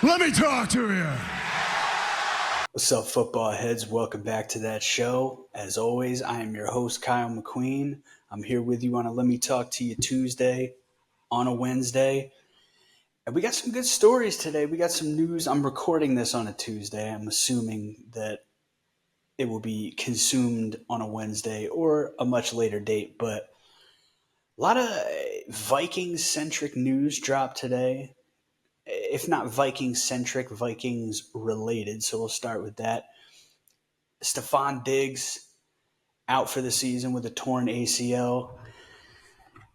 Let me talk to you. What's up, football heads? Welcome back to that show. As always, I am your host, Kyle McQueen. I'm here with you on a Let Me Talk to You Tuesday on a Wednesday. And we got some good stories today. We got some news. I'm recording this on a Tuesday. I'm assuming that it will be consumed on a Wednesday or a much later date. But a lot of Vikings-centric news dropped today. If not Vikings-centric, Vikings-related. So we'll start with that. Stephon Diggs out for the season with a torn ACL.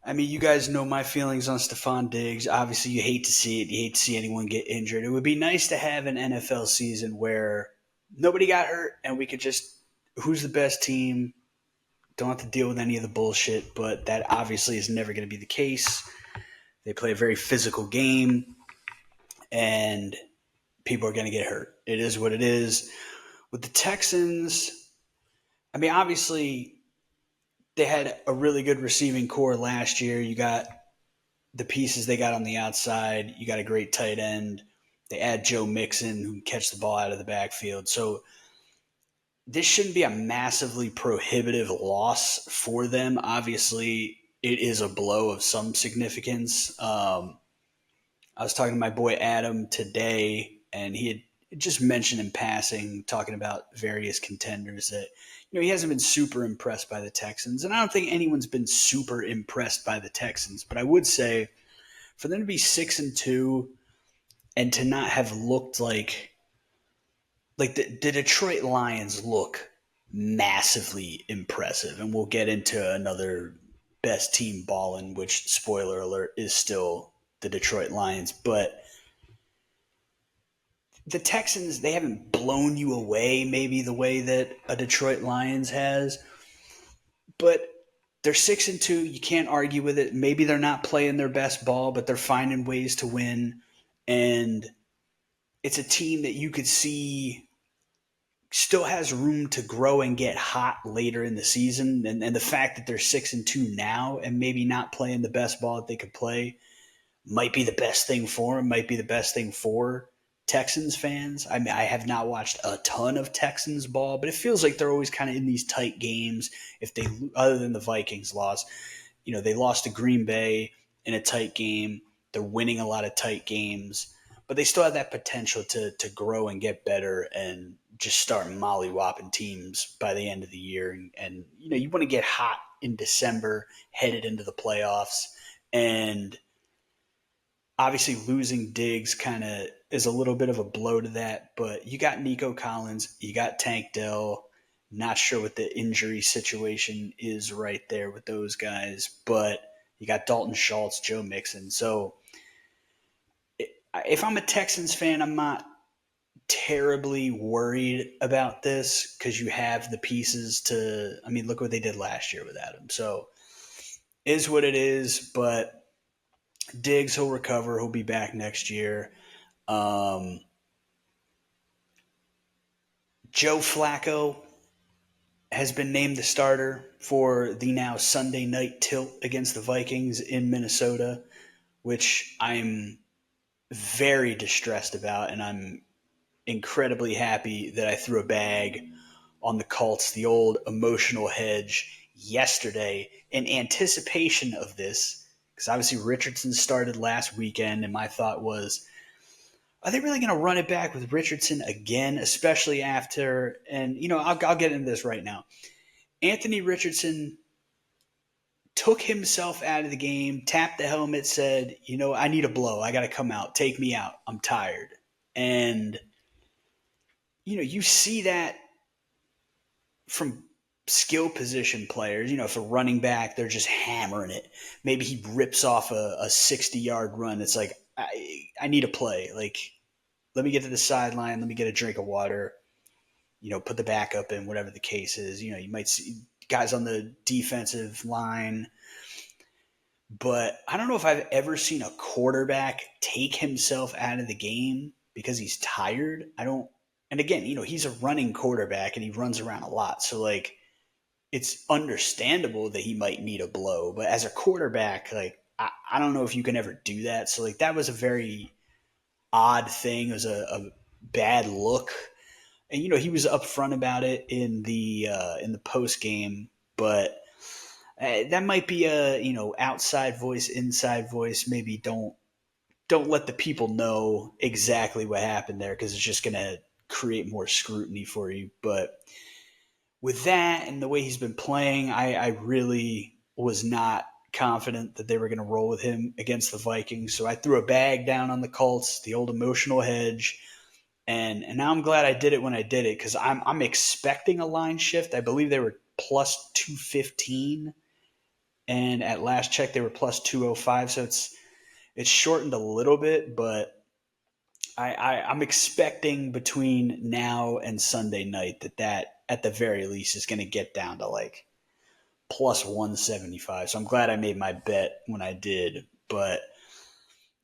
I mean, you guys know my feelings on Stephon Diggs. Obviously, you hate to see it. You hate to see anyone get injured. It would be nice to have an NFL season where nobody got hurt and we could just, who's the best team? Don't have to deal with any of the bullshit, but that obviously is never going to be the case. They play a very physical game, and people are going to get hurt. It is what it is. With the Texans, I mean, obviously, they had a really good receiving core last year. You got the pieces they got on the outside. You got a great tight end. They add Joe Mixon, who can catch the ball out of the backfield. So this shouldn't be a massively prohibitive loss for them. Obviously, it is a blow of some significance. I was talking to my boy Adam today, and he had just mentioned in passing, talking about various contenders, that he hasn't been super impressed by the Texans. And I don't think anyone's been super impressed by the Texans. But I would say for them to be 6-2 and to not have looked like the Detroit Lions look massively impressive. And we'll get into another best team balling, which, spoiler alert, is still the Detroit Lions. But the Texans, they haven't blown you away maybe the way that a Detroit Lions has. But they're 6-2. You can't argue with it. Maybe they're not playing their best ball, but they're finding ways to win. And it's a team that you could see still has room to grow and get hot later in the season. And the fact that they're 6-2 now and maybe not playing the best ball that they could play might be the best thing for them, might be the best thing for Texans fans. I mean, I have not watched a ton of Texans ball, but it feels like they're always kind of in these tight games. If they, other than the Vikings loss, they lost to Green Bay in a tight game. They're winning a lot of tight games, but they still have that potential to grow and get better and just start mollywopping teams by the end of the year. And you want to get hot in December, headed into the playoffs, and obviously losing Diggs kind of is a little bit of a blow to that, but you got Nico Collins, you got Tank Dell. Not sure what the injury situation is right there with those guys, but you got Dalton Schultz, Joe Mixon. So if I'm a Texans fan, I'm not terribly worried about this because you have the pieces to, I mean, look what they did last year with Adam. So is what it is, but Diggs, he'll recover. He'll be back next year. Joe Flacco has been named the starter for the now Sunday night tilt against the Vikings in Minnesota, which I'm very distressed about, and I'm incredibly happy that I threw a bag on the Colts, the old emotional hedge, yesterday in anticipation of this, because obviously Richardson started last weekend, and my thought was, are they really going to run it back with Richardson again, especially after, and I'll get into this right now. Anthony Richardson took himself out of the game, tapped the helmet, said, I need a blow. I got to come out. Take me out. I'm tired. And, you see that from skill position players. If a running back, they're just hammering it. Maybe he rips off a 60-yard run. It's like, I need a play. Like, let me get to the sideline. Let me get a drink of water. Put the backup in, whatever the case is. You might see guys on the defensive line. But I don't know if I've ever seen a quarterback take himself out of the game because he's tired. And again, he's a running quarterback and he runs around a lot. So, it's understandable that he might need a blow. But as a quarterback, I don't know if you can ever do that. So, that was a very odd thing. It was a bad look. And, he was upfront about it in the post game, but that might be a, outside voice, inside voice. Maybe don't let the people know exactly what happened there, because it's just going to create more scrutiny for you. But with that and the way he's been playing, I really was not confident that they were going to roll with him against the Vikings. So I threw a bag down on the Colts, the old emotional hedge. And now I'm glad I did it when I did it, because I'm expecting a line shift. I believe they were plus 215, and at last check they were plus 205. So it's shortened a little bit, but I'm expecting between now and Sunday night that at the very least is going to get down to like plus 175. So I'm glad I made my bet when I did, but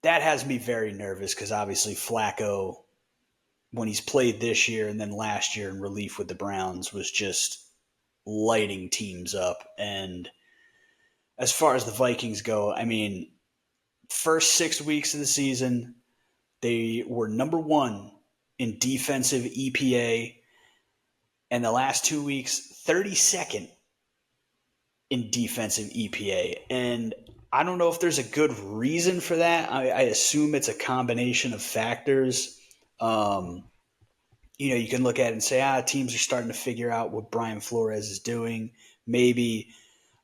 that has me very nervous, because obviously Flacco, when he's played this year and then last year in relief with the Browns, was just lighting teams up. And as far as the Vikings go, I mean, first 6 weeks of the season, they were number one in defensive EPA, and the last 2 weeks, 32nd in defensive EPA. And I don't know if there's a good reason for that. I assume it's a combination of factors. You can look at it and say, teams are starting to figure out what Brian Flores is doing. Maybe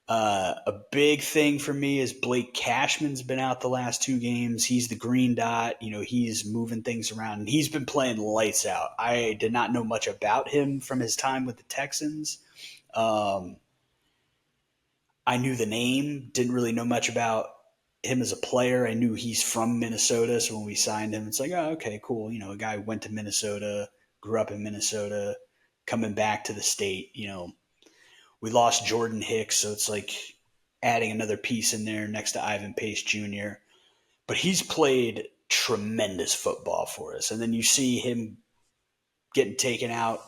a big thing for me is Blake Cashman's been out the last 2 games. He's the green dot. He's moving things around, and he's been playing lights out. I did not know much about him from his time with the Texans. I knew the name, didn't really know much about him as a player. I knew he's from Minnesota, so when we signed him, it's like, oh, okay, cool. A guy who went to Minnesota, grew up in Minnesota, coming back to the state. We lost Jordan Hicks, so it's like adding another piece in there next to Ivan Pace Jr. But he's played tremendous football for us. And then you see him getting taken out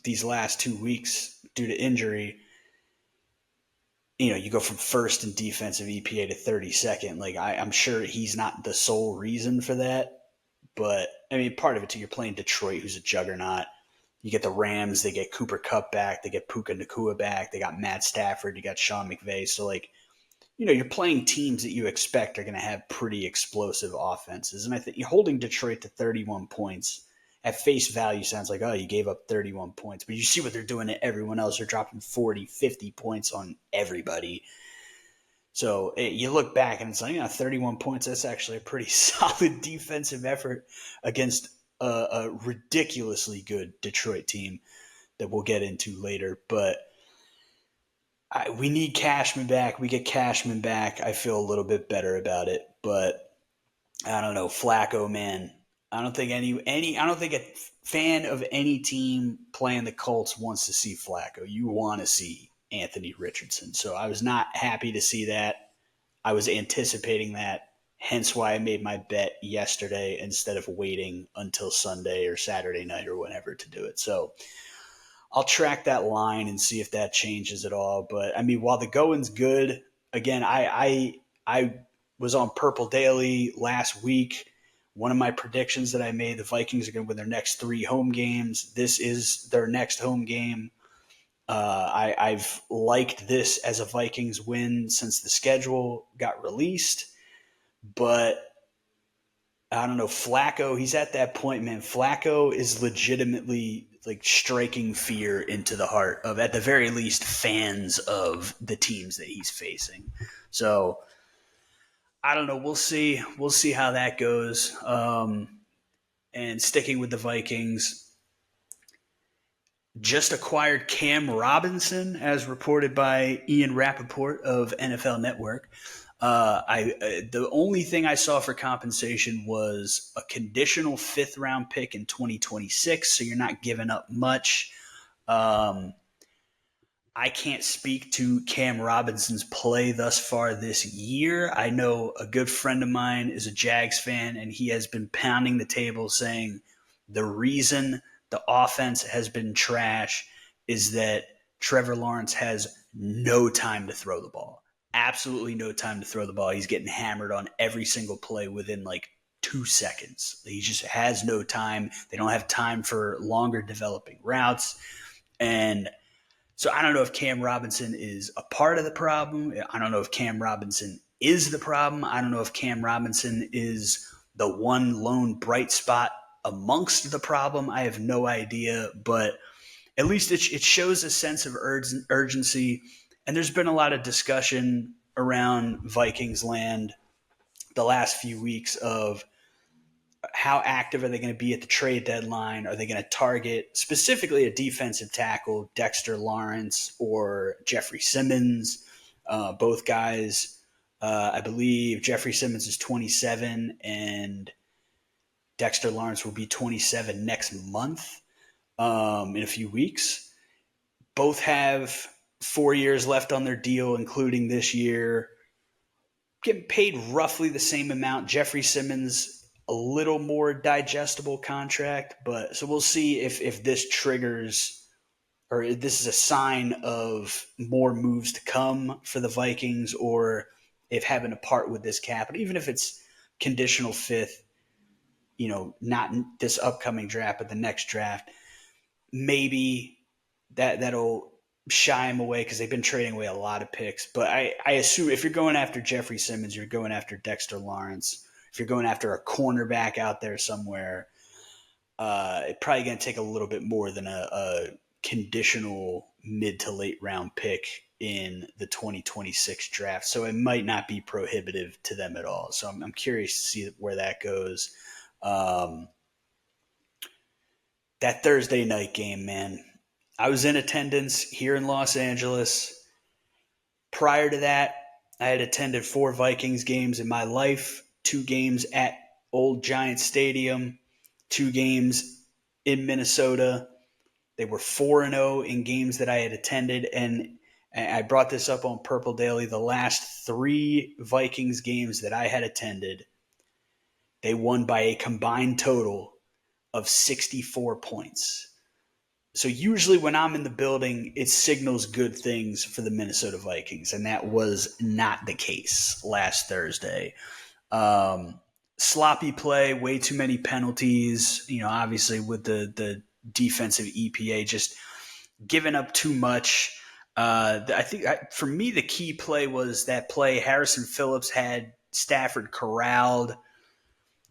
these last 2 weeks due to injury. You go from first in defensive EPA to 32nd. Like, I'm sure he's not the sole reason for that. But, I mean, part of it too, you're playing Detroit, who's a juggernaut. You get the Rams, they get Cooper Kupp back, they get Puka Nacua back, they got Matt Stafford, you got Sean McVay. So, like, you're playing teams that you expect are going to have pretty explosive offenses. And I think you're holding Detroit to 31 points. At face value, sounds like, oh, you gave up 31 points. But you see what they're doing to everyone else. They're dropping 40, 50 points on everybody. So you look back and it's like, 31 points, that's actually a pretty solid defensive effort against a ridiculously good Detroit team that we'll get into later. But we need Cashman back. We get Cashman back. I feel a little bit better about it. But I don't know, Flacco, man. I don't think I don't think a fan of any team playing the Colts wants to see Flacco. You want to see Anthony Richardson. So I was not happy to see that. I was anticipating that, hence why I made my bet yesterday instead of waiting until Sunday or Saturday night or whenever to do it. So I'll track that line and see if that changes at all. But I mean, while the going's good, again, I was on Purple Daily last week. One of my predictions that I made, the Vikings are going to win their next 3 home games. This is their next home game. I've liked this as a Vikings win since the schedule got released. But I don't know, Flacco, he's at that point, man. Flacco is legitimately like striking fear into the heart of, at the very least, fans of the teams that he's facing. So I don't know. We'll see. We'll see how that goes. And sticking with the Vikings, just acquired Cam Robinson, as reported by Ian Rappaport of NFL Network. The only thing I saw for compensation was a conditional 5th round pick in 2026, so you're not giving up much. I can't speak to Cam Robinson's play thus far this year. I know a good friend of mine is a Jags fan, and he has been pounding the table saying the reason the offense has been trash is that Trevor Lawrence has no time to throw the ball. Absolutely no time to throw the ball. He's getting hammered on every single play within like 2 seconds. He just has no time. They don't have time for longer developing routes. And so I don't know if Cam Robinson is a part of the problem. I don't know if Cam Robinson is the problem. I don't know if Cam Robinson is the one lone bright spot amongst the problem. I have no idea, but at least it shows a sense of urgency. And there's been a lot of discussion around Vikings land the last few weeks of how active are they going to be at the trade deadline? Are they going to target specifically a defensive tackle, Dexter Lawrence or Jeffrey Simmons? Both guys, I believe Jeffrey Simmons is 27 and Dexter Lawrence will be 27 next month in a few weeks. Both have 4 years left on their deal, including this year. Getting paid roughly the same amount. Jeffrey Simmons, a little more digestible contract, but so we'll see if this triggers or this is a sign of more moves to come for the Vikings, or if having to part with this cap, even if it's conditional fifth, not this upcoming draft, but the next draft, maybe that'll shy him away because they've been trading away a lot of picks. But I assume if you're going after Jeffrey Simmons, you're going after Dexter Lawrence. If you're going after a cornerback out there somewhere, it's probably going to take a little bit more than a conditional mid to late round pick in the 2026 draft. So it might not be prohibitive to them at all. So I'm curious to see where that goes. That Thursday night game, man. I was in attendance here in Los Angeles. Prior to that, I had attended 4 Vikings games in my life, 2 games at Old Giant Stadium, 2 games in Minnesota. They were 4-0 in games that I had attended, and I brought this up on Purple Daily. The last 3 Vikings games that I had attended, they won by a combined total of 64 points. So usually when I'm in the building, it signals good things for the Minnesota Vikings, and that was not the case last Thursday. Sloppy play, way too many penalties, obviously with the defensive EPA just giving up too much. I think for me, the key play was that play Harrison Phillips had Stafford corralled.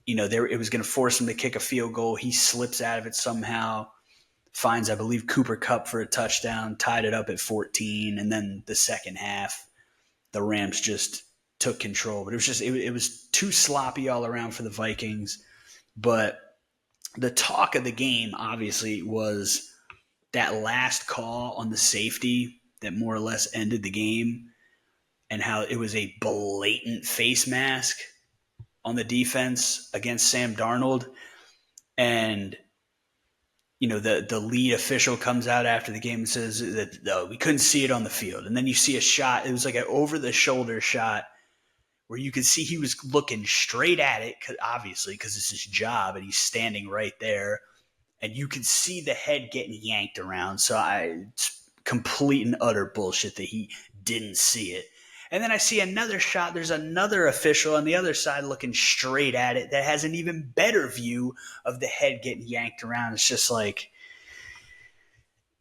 It was going to force him to kick a field goal. He slips out of it somehow. Finds, I believe, Cooper Kupp for a touchdown, tied it up at 14, and then the second half, the Rams just took control. But it was too sloppy all around for the Vikings. But the talk of the game, obviously, was that last call on the safety that more or less ended the game, and how it was a blatant face mask on the defense against Sam Darnold. And the lead official comes out after the game and says that we couldn't see it on the field. And then you see a shot. It was like an over-the-shoulder shot where you could see he was looking straight at it, obviously, because it's his job, and he's standing right there. And you could see the head getting yanked around. So it's complete and utter bullshit that he didn't see it. And then I see another shot. There's another official on the other side looking straight at it that has an even better view of the head getting yanked around. It's just like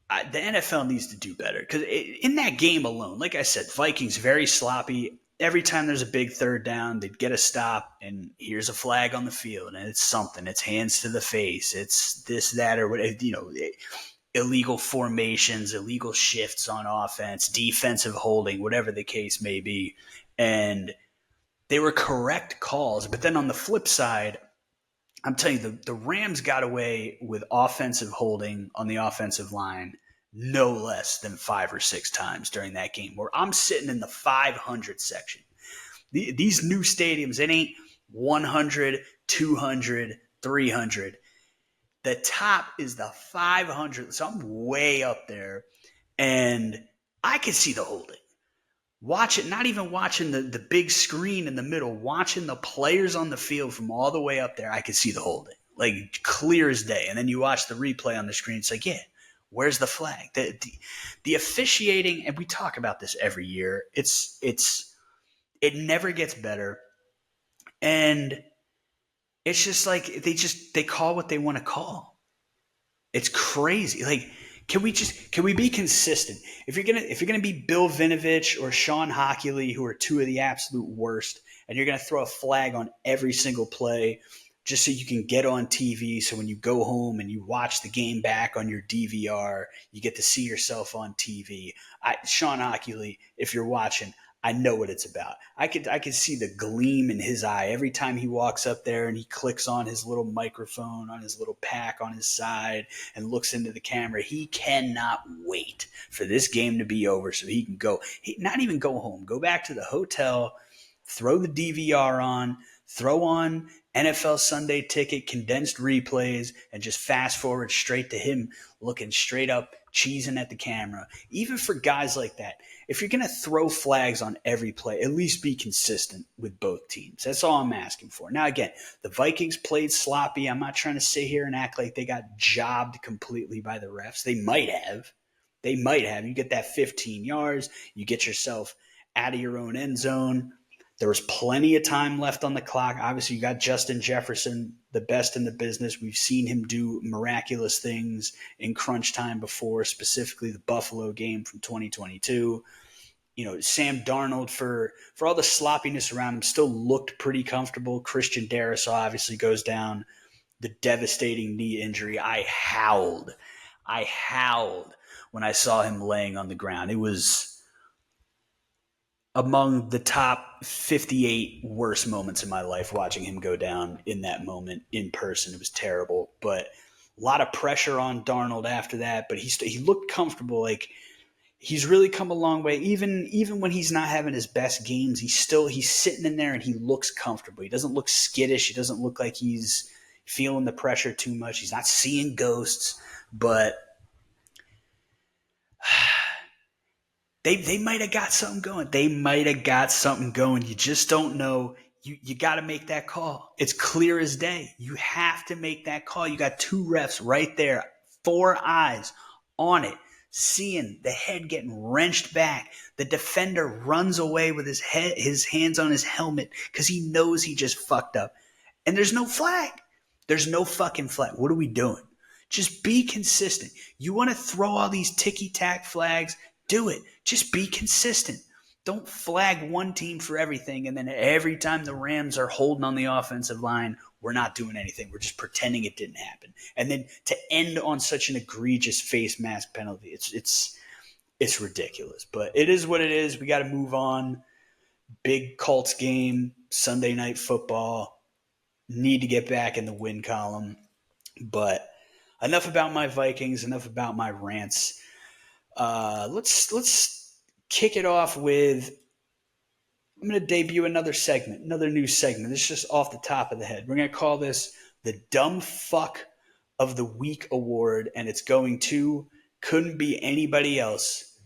the NFL needs to do better. Because in that game alone, like I said, Vikings very sloppy. Every time there's a big third down, they'd get a stop, and here's a flag on the field, and it's something. It's hands to the face. It's this, that, or whatever, illegal formations, illegal shifts on offense, defensive holding, whatever the case may be. And they were correct calls. But then on the flip side, I'm telling you, the Rams got away with offensive holding on the offensive line no less than 5 or 6 times during that game, where I'm sitting in the 500 section. These new stadiums, it ain't 100, 200, 300. The top is the 500, so I'm way up there, and I can see the holding. Watch it, not even watching the big screen in the middle, watching the players on the field from all the way up there, I could see the holding, like clear as day. And then you watch the replay on the screen, it's like, yeah, where's the flag? The officiating, and we talk about this every year, it never gets better. And It's just like they call what they want to call. It's crazy. Like, can we be consistent? If you're gonna be Bill Vinovich or Sean Hockley, who are two of the absolute worst, and you're gonna throw a flag on every single play just so you can get on TV, so when you go home and you watch the game back on your DVR, you get to see yourself on TV. Sean Hockley, if you're watching, I know what it's about. I could see the gleam in his eye every time he walks up there and he clicks on his little microphone on his little pack on his side and looks into the camera. He cannot wait for this game to be over so he can not even go home, go back to the hotel, throw the DVR on, throw on NFL Sunday Ticket condensed replays, and just fast forward straight to him looking straight up, cheesing at the camera. Even for guys like that, if you're going to throw flags on every play, at least be consistent with both teams. That's all I'm asking for. Now, again, the Vikings played sloppy. I'm not trying to sit here and act like they got jobbed completely by the refs. They might have. You get that 15 yards. You get yourself out of your own end zone. There was plenty of time left on the clock. Obviously, you got Justin Jefferson, the best in the business. We've seen him do miraculous things in crunch time before, specifically the Buffalo game from 2022. Sam Darnold, for all the sloppiness around him, still looked pretty comfortable. Christian Darrisaw obviously goes down, the devastating knee injury. I howled when I saw him laying on the ground. It was among the top 58 worst moments in my life, watching him go down in that moment in person. It was terrible, but a lot of pressure on Darnold after that, but he looked comfortable. Like, he's really come a long way. Even when he's not having his best games, he's sitting in there and he looks comfortable. He doesn't look skittish. He doesn't look like he's feeling the pressure too much. He's not seeing ghosts, but They might have got something going. You just don't know. You got to make that call. It's clear as day. You have to make that call. You got two refs right there, 4 eyes on it, seeing the head getting wrenched back. The defender runs away with his hands on his helmet because he knows he just fucked up. And there's no flag. There's no fucking flag. What are we doing? Just be consistent. You want to throw all these ticky-tack flags? Do it. Just be consistent. Don't flag one team for everything, and then every time the Rams are holding on the offensive line, we're not doing anything. We're just pretending it didn't happen. And then to end on such an egregious face mask penalty, it's ridiculous. But it is what it is. We got to move on. Big Colts game, Sunday Night Football. Need to get back in the win column. But enough about my Vikings, enough about my rants. Let's kick it off with, I'm going to debut another new segment. This is just off the top of the head. We're going to call this the Dumb Fuck of the Week Award, and it's going to, couldn't be anybody else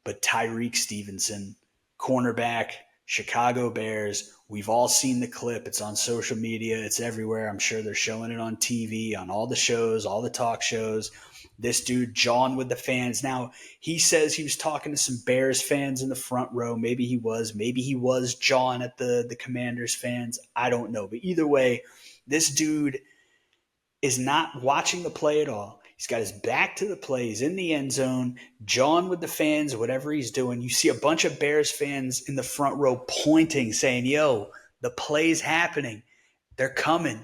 but Tyrique Stevenson, cornerback, Chicago Bears. We've all seen the clip. It's on social media. It's everywhere. I'm sure they're showing it on TV, on all the shows, all the talk shows. This dude, jawing with the fans. Now, he says he was talking to some Bears fans in the front row. Maybe he was jawing at the Commanders fans. I don't know. But either way, this dude is not watching the play at all. He's got his back to the play. He's in the end zone, jawing with the fans, whatever he's doing. You see a bunch of Bears fans in the front row pointing, saying, yo, the play's happening. They're coming.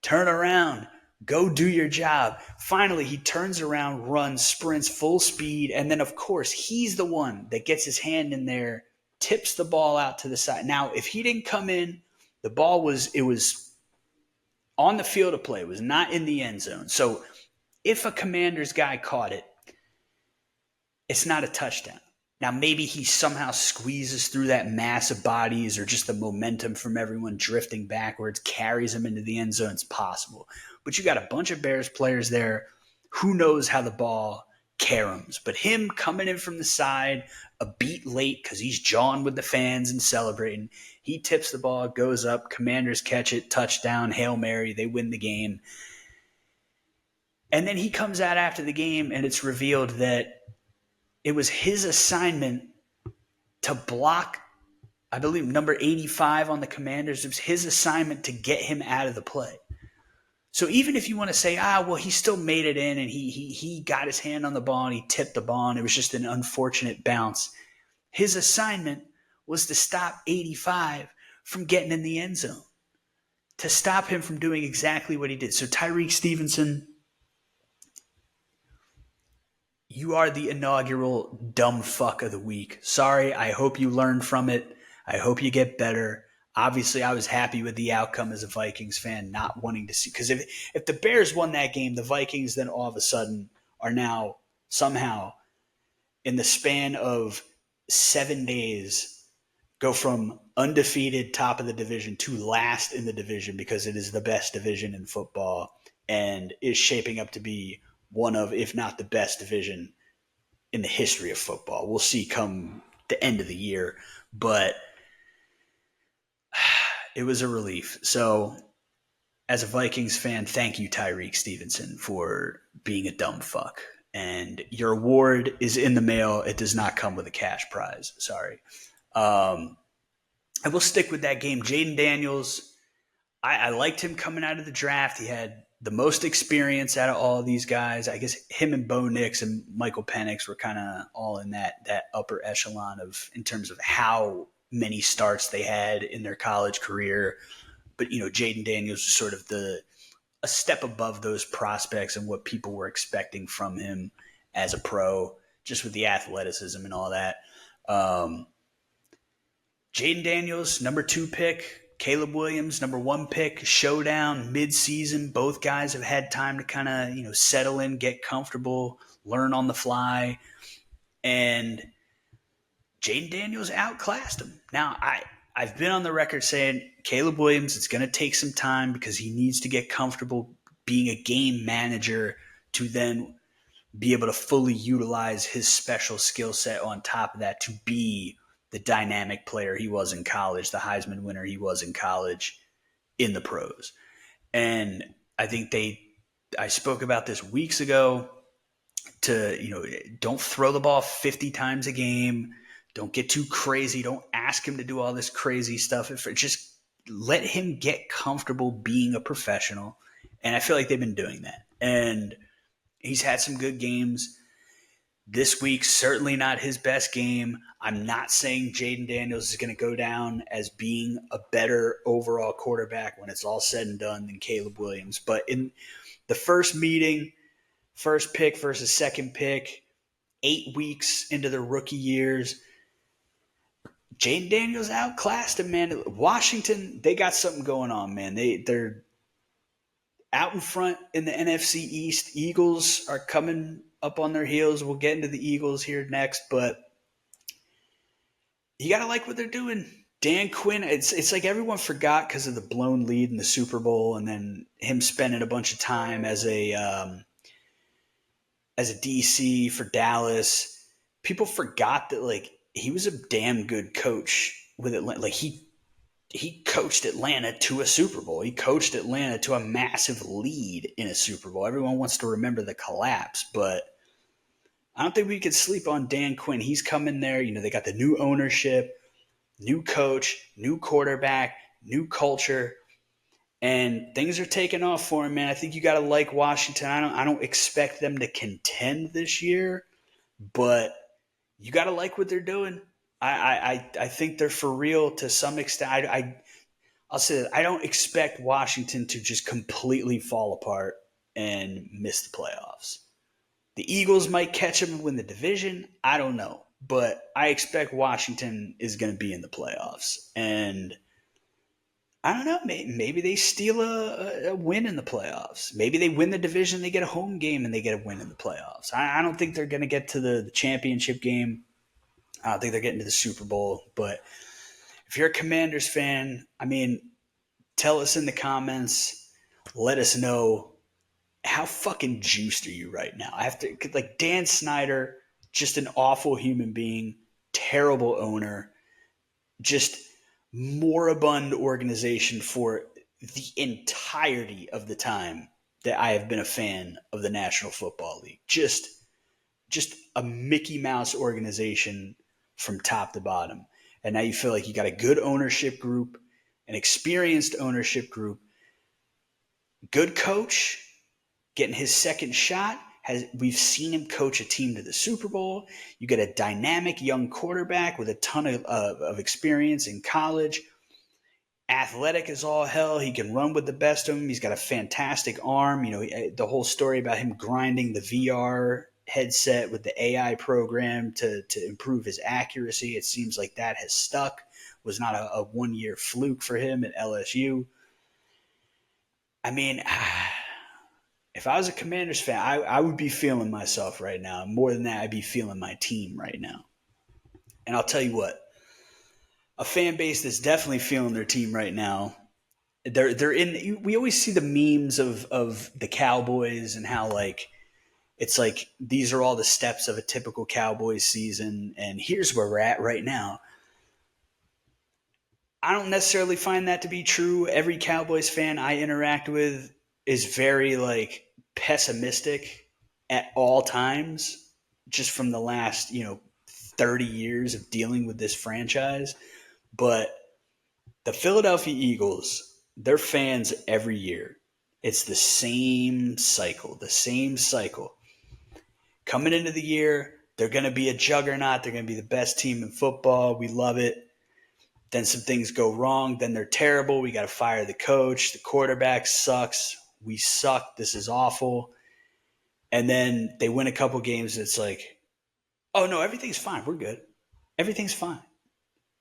Turn around. Go do your job. Finally, he turns around, runs, sprints full speed, and then, of course, he's the one that gets his hand in there, tips the ball out to the side. Now, if he didn't come in, the ball was on the field of play. It was not in the end zone. So if a Commanders guy caught it, it's not a touchdown. Now, maybe he somehow squeezes through that mass of bodies, or just the momentum from everyone drifting backwards carries him into the end zone. It's possible. But you got a bunch of Bears players there. Who knows how the ball caroms? But him coming in from the side, a beat late because he's jawing with the fans and celebrating. He tips the ball, goes up, Commanders catch it, touchdown, Hail Mary, they win the game. And then he comes out after the game, and it's revealed that it was his assignment to block I believe, number 85 on the Commanders. It was his assignment to get him out of the play. So even if you want to say, well, he still made it in and he got his hand on the ball and he tipped the ball and it was just an unfortunate bounce. His assignment was to stop 85 from getting in the end zone, to stop him from doing exactly what he did. So Tyrique Stevenson, you are the inaugural dumb fuck of the week. Sorry, I hope you learned from it. I hope you get better. Obviously, I was happy with the outcome as a Vikings fan, not wanting to see. Because if the Bears won that game, the Vikings then all of a sudden are now somehow in the span of 7 days go from undefeated top of the division to last in the division because it is the best division in football and is shaping up to be one of, if not the best division in the history of football. We'll see come the end of the year, but it was a relief. So as a Vikings fan, thank you, Tyrique Stevenson, for being a dumb fuck. And your award is in the mail. It does not come with a cash prize. Sorry. I will stick with that game. Jaden Daniels, I liked him coming out of the draft. He had the most experience out of all of these guys. I guess him and Bo Nix and Michael Penix were kind of all in that upper echelon of in terms of how many starts they had in their college career. But, Jaden Daniels was sort of a step above those prospects and what people were expecting from him as a pro, just with the athleticism and all that. Jaden Daniels, number 2 pick. Caleb Williams, number 1 pick. Showdown, mid-season. Both guys have had time to kind of, settle in, get comfortable, learn on the fly. And Jaden Daniels outclassed him. Now, I've been on the record saying Caleb Williams, it's going to take some time because he needs to get comfortable being a game manager to then be able to fully utilize his special skill set on top of that to be the dynamic player he was in college, the Heisman winner he was in college, in the pros. And I think I spoke about this weeks ago to, don't throw the ball 50 times a game. Don't get too crazy. Don't ask him to do all this crazy stuff. Just let him get comfortable being a professional. And I feel like they've been doing that. And he's had some good games. This week, certainly not his best game. I'm not saying Jaden Daniels is going to go down as being a better overall quarterback when it's all said and done than Caleb Williams. But in the first meeting, first pick versus second pick, 8 weeks into the rookie years, Jaden Daniels outclassed him, man. Washington, they got something going on, man. They're out in front in the NFC East. Eagles are coming up on their heels. We'll get into the Eagles here next, but you got to like what they're doing. Dan Quinn, it's like everyone forgot because of the blown lead in the Super Bowl and then him spending a bunch of time as a DC for Dallas. People forgot that, he was a damn good coach with Atlanta. He coached Atlanta to a Super Bowl. He coached Atlanta to a massive lead in a Super Bowl. Everyone wants to remember the collapse, but I don't think we could sleep on Dan Quinn. He's coming there. They got the new ownership, new coach, new quarterback, new culture, and things are taking off for him, man. I think you got to like Washington. I don't expect them to contend this year, but you got to like what they're doing. I think they're for real to some extent. I'll say that I don't expect Washington to just completely fall apart and miss the playoffs. The Eagles might catch them and win the division. I don't know. But I expect Washington is going to be in the playoffs. And I don't know. Maybe they steal a win in the playoffs. Maybe they win the division, they get a home game, and they get a win in the playoffs. I don't think they're going to get to the championship game. I don't think they're getting to the Super Bowl. But if you're a Commanders fan, tell us in the comments. Let us know. How fucking juiced are you right now? Dan Snyder, just an awful human being, terrible owner, just moribund organization for the entirety of the time that I have been a fan of the National Football League. Just a Mickey Mouse organization from top to bottom. And now you feel like you got a good ownership group, an experienced ownership group, good coach getting his second shot. We've seen him coach a team to the Super Bowl. You get a dynamic young quarterback with a ton of experience in college. Athletic as all hell. He can run with the best of them. He's got a fantastic arm. The whole story about him grinding the VR headset with the AI program to improve his accuracy. It seems like that has stuck. Was not a 1-year fluke for him at LSU. I mean, if I was a Commanders fan, I would be feeling myself right now. More than that, I'd be feeling my team right now. And I'll tell you what, a fan base that's definitely feeling their team right now. They're in. We always see the memes of the Cowboys and how it's like these are all the steps of a typical Cowboys season, and here's where we're at right now. I don't necessarily find that to be true. Every Cowboys fan I interact with is very pessimistic at all times, just from the last 30 years of dealing with this franchise. But the Philadelphia Eagles, they're fans every year. It's the same cycle. Coming into the year, they're going to be a juggernaut. They're going to be the best team in football. We love it. Then some things go wrong. Then they're terrible. We got to fire the coach. The quarterback sucks. We suck. This is awful. And then they win a couple games and it's like, oh no, everything's fine. We're good. Everything's fine.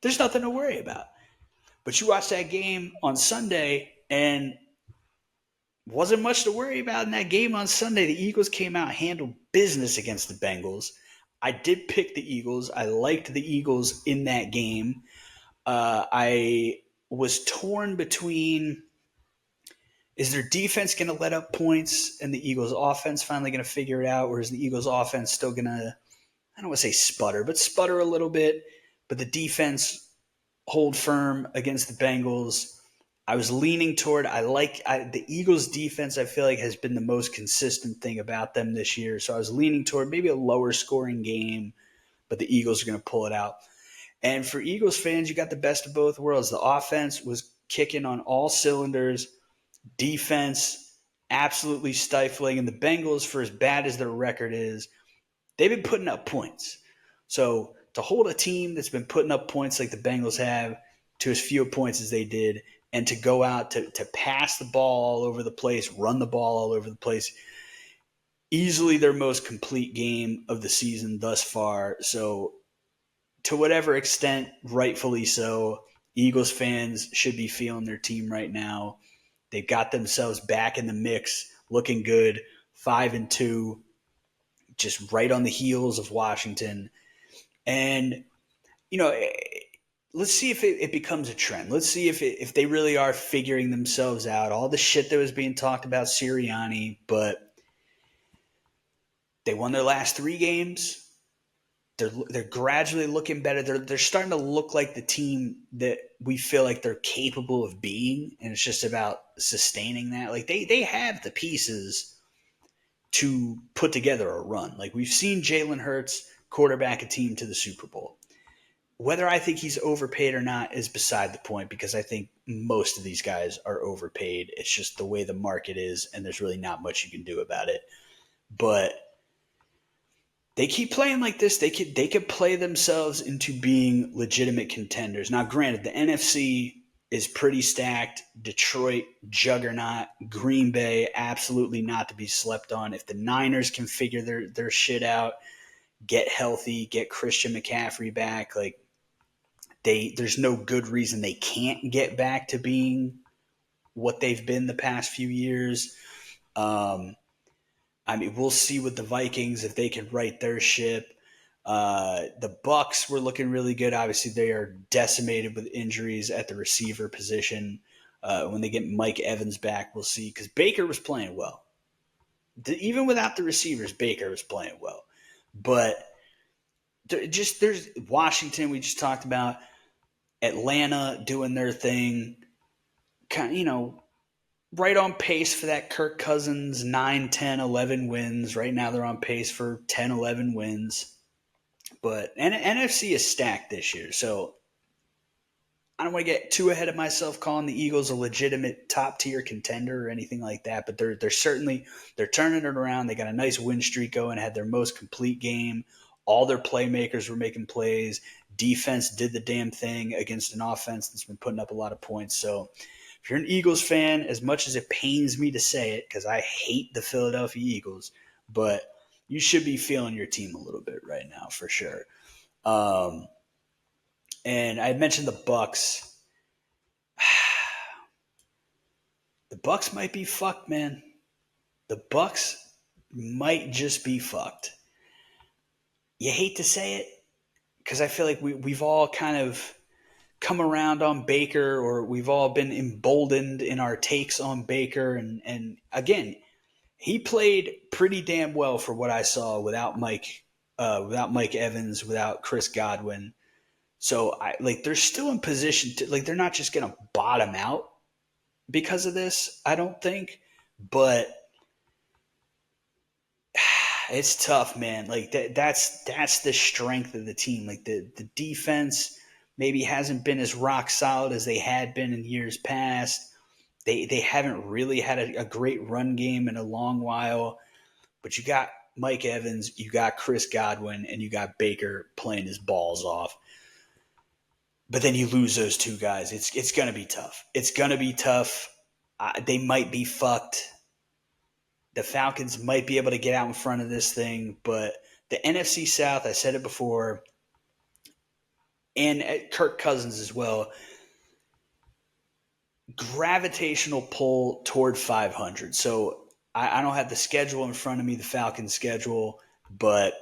There's nothing to worry about. But you watch that game on Sunday and wasn't much to worry about in that game on Sunday. The Eagles came out and handled business against the Bengals. I did pick the Eagles. I liked the Eagles in that game. I was torn between, is their defense going to let up points and the Eagles offense finally going to figure it out? Or is the Eagles offense still going to, I don't want to say sputter a little bit, but the defense hold firm against the Bengals. I was leaning toward, the Eagles defense, I feel like has been the most consistent thing about them this year. So I was leaning toward maybe a lower scoring game, but the Eagles are going to pull it out. And for Eagles fans, you got the best of both worlds. The offense was kicking on all cylinders. Defense, absolutely stifling. And the Bengals, for as bad as their record is, they've been putting up points. So to hold a team that's been putting up points like the Bengals have to as few points as they did, and to go out to pass the ball all over the place, run the ball all over the place, easily their most complete game of the season thus far. So to whatever extent, rightfully so, Eagles fans should be feeling their team right now. They've got themselves back in the mix, looking good, 5-2, just right on the heels of Washington. And, let's see if it becomes a trend. Let's see if they really are figuring themselves out. All the shit that was being talked about Sirianni, but they won their last 3 games. They're gradually looking better. They're starting to look like the team that we feel like they're capable of being, and it's just about sustaining that. Like they have the pieces to put together a run. Like we've seen Jalen Hurts quarterback a team to the Super Bowl. Whether I think he's overpaid or not is beside the point, because I think most of these guys are overpaid. It's just the way the market is, and there's really not much you can do about it. But they keep playing like this, they could play themselves into being legitimate contenders. Now, granted, the NFC is pretty stacked. Detroit, juggernaut. Green Bay, absolutely not to be slept on. If the Niners can figure their shit out, get healthy, get Christian McCaffrey back, there's no good reason they can't get back to being what they've been the past few years. We'll see with the Vikings if they can right their ship. The Bucks were looking really good. Obviously, they are decimated with injuries at the receiver position. When they get Mike Evans back, we'll see. Because Baker was playing well. Even without the receivers, Baker was playing well. But there's Washington, we just talked about. Atlanta doing their thing. Right on pace for that Kirk Cousins 9, 10, 11 wins. Right now they're on pace for 10, 11 wins. But NFC is stacked this year. So I don't want to get too ahead of myself calling the Eagles a legitimate top tier contender or anything like that, but they're certainly they're turning it around. They got a nice win streak going, had their most complete game. All their playmakers were making plays. Defense did the damn thing against an offense that's been putting up a lot of points. So if you're an Eagles fan, as much as it pains me to say it, because I hate the Philadelphia Eagles, but you should be feeling your team a little bit right now for sure. And I mentioned the Bucks. The Bucks might be fucked, man. The Bucks might just be fucked. You hate to say it, because I feel like we've all kind of come around on Baker, or we've all been emboldened in our takes on Baker. And again, he played pretty damn well for what I saw without Mike Evans, without Chris Godwin. So they're still in position to, they're not just going to bottom out because of this, I don't think. But it's tough, man. That's the strength of the team. The defense maybe hasn't been as rock solid as they had been in years past. They haven't really had a great run game in a long while. But you got Mike Evans, you got Chris Godwin, and you got Baker playing his balls off. But then you lose those two guys. It's going to be tough. It's going to be tough. They might be fucked. The Falcons might be able to get out in front of this thing. But the NFC South, I said it before, and Kirk Cousins as well, gravitational pull toward 500. So I don't have the schedule in front of me, the Falcons schedule, but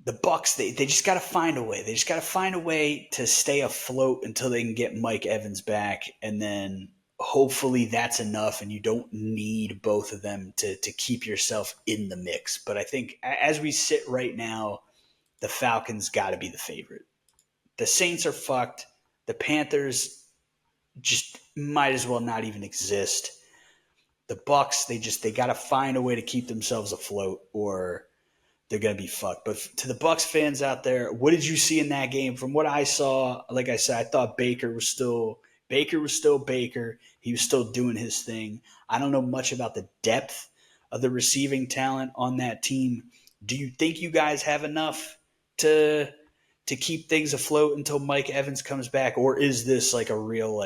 the Bucks, they just got to find a way. They just got to find a way to stay afloat until they can get Mike Evans back, and then hopefully that's enough, and you don't need both of them to keep yourself in the mix. But I think as we sit right now, the Falcons got to be the favorite. The Saints are fucked. The Panthers just might as well not even exist. The Bucks, they got to find a way to keep themselves afloat, or they're going to be fucked. But to the Bucks fans out there, what did you see in that game? From what I saw, like I said, I thought Baker was still Baker. He was still doing his thing. I don't know much about the depth of the receiving talent on that team. Do you think you guys have enough to keep things afloat until Mike Evans comes back, or is this like a real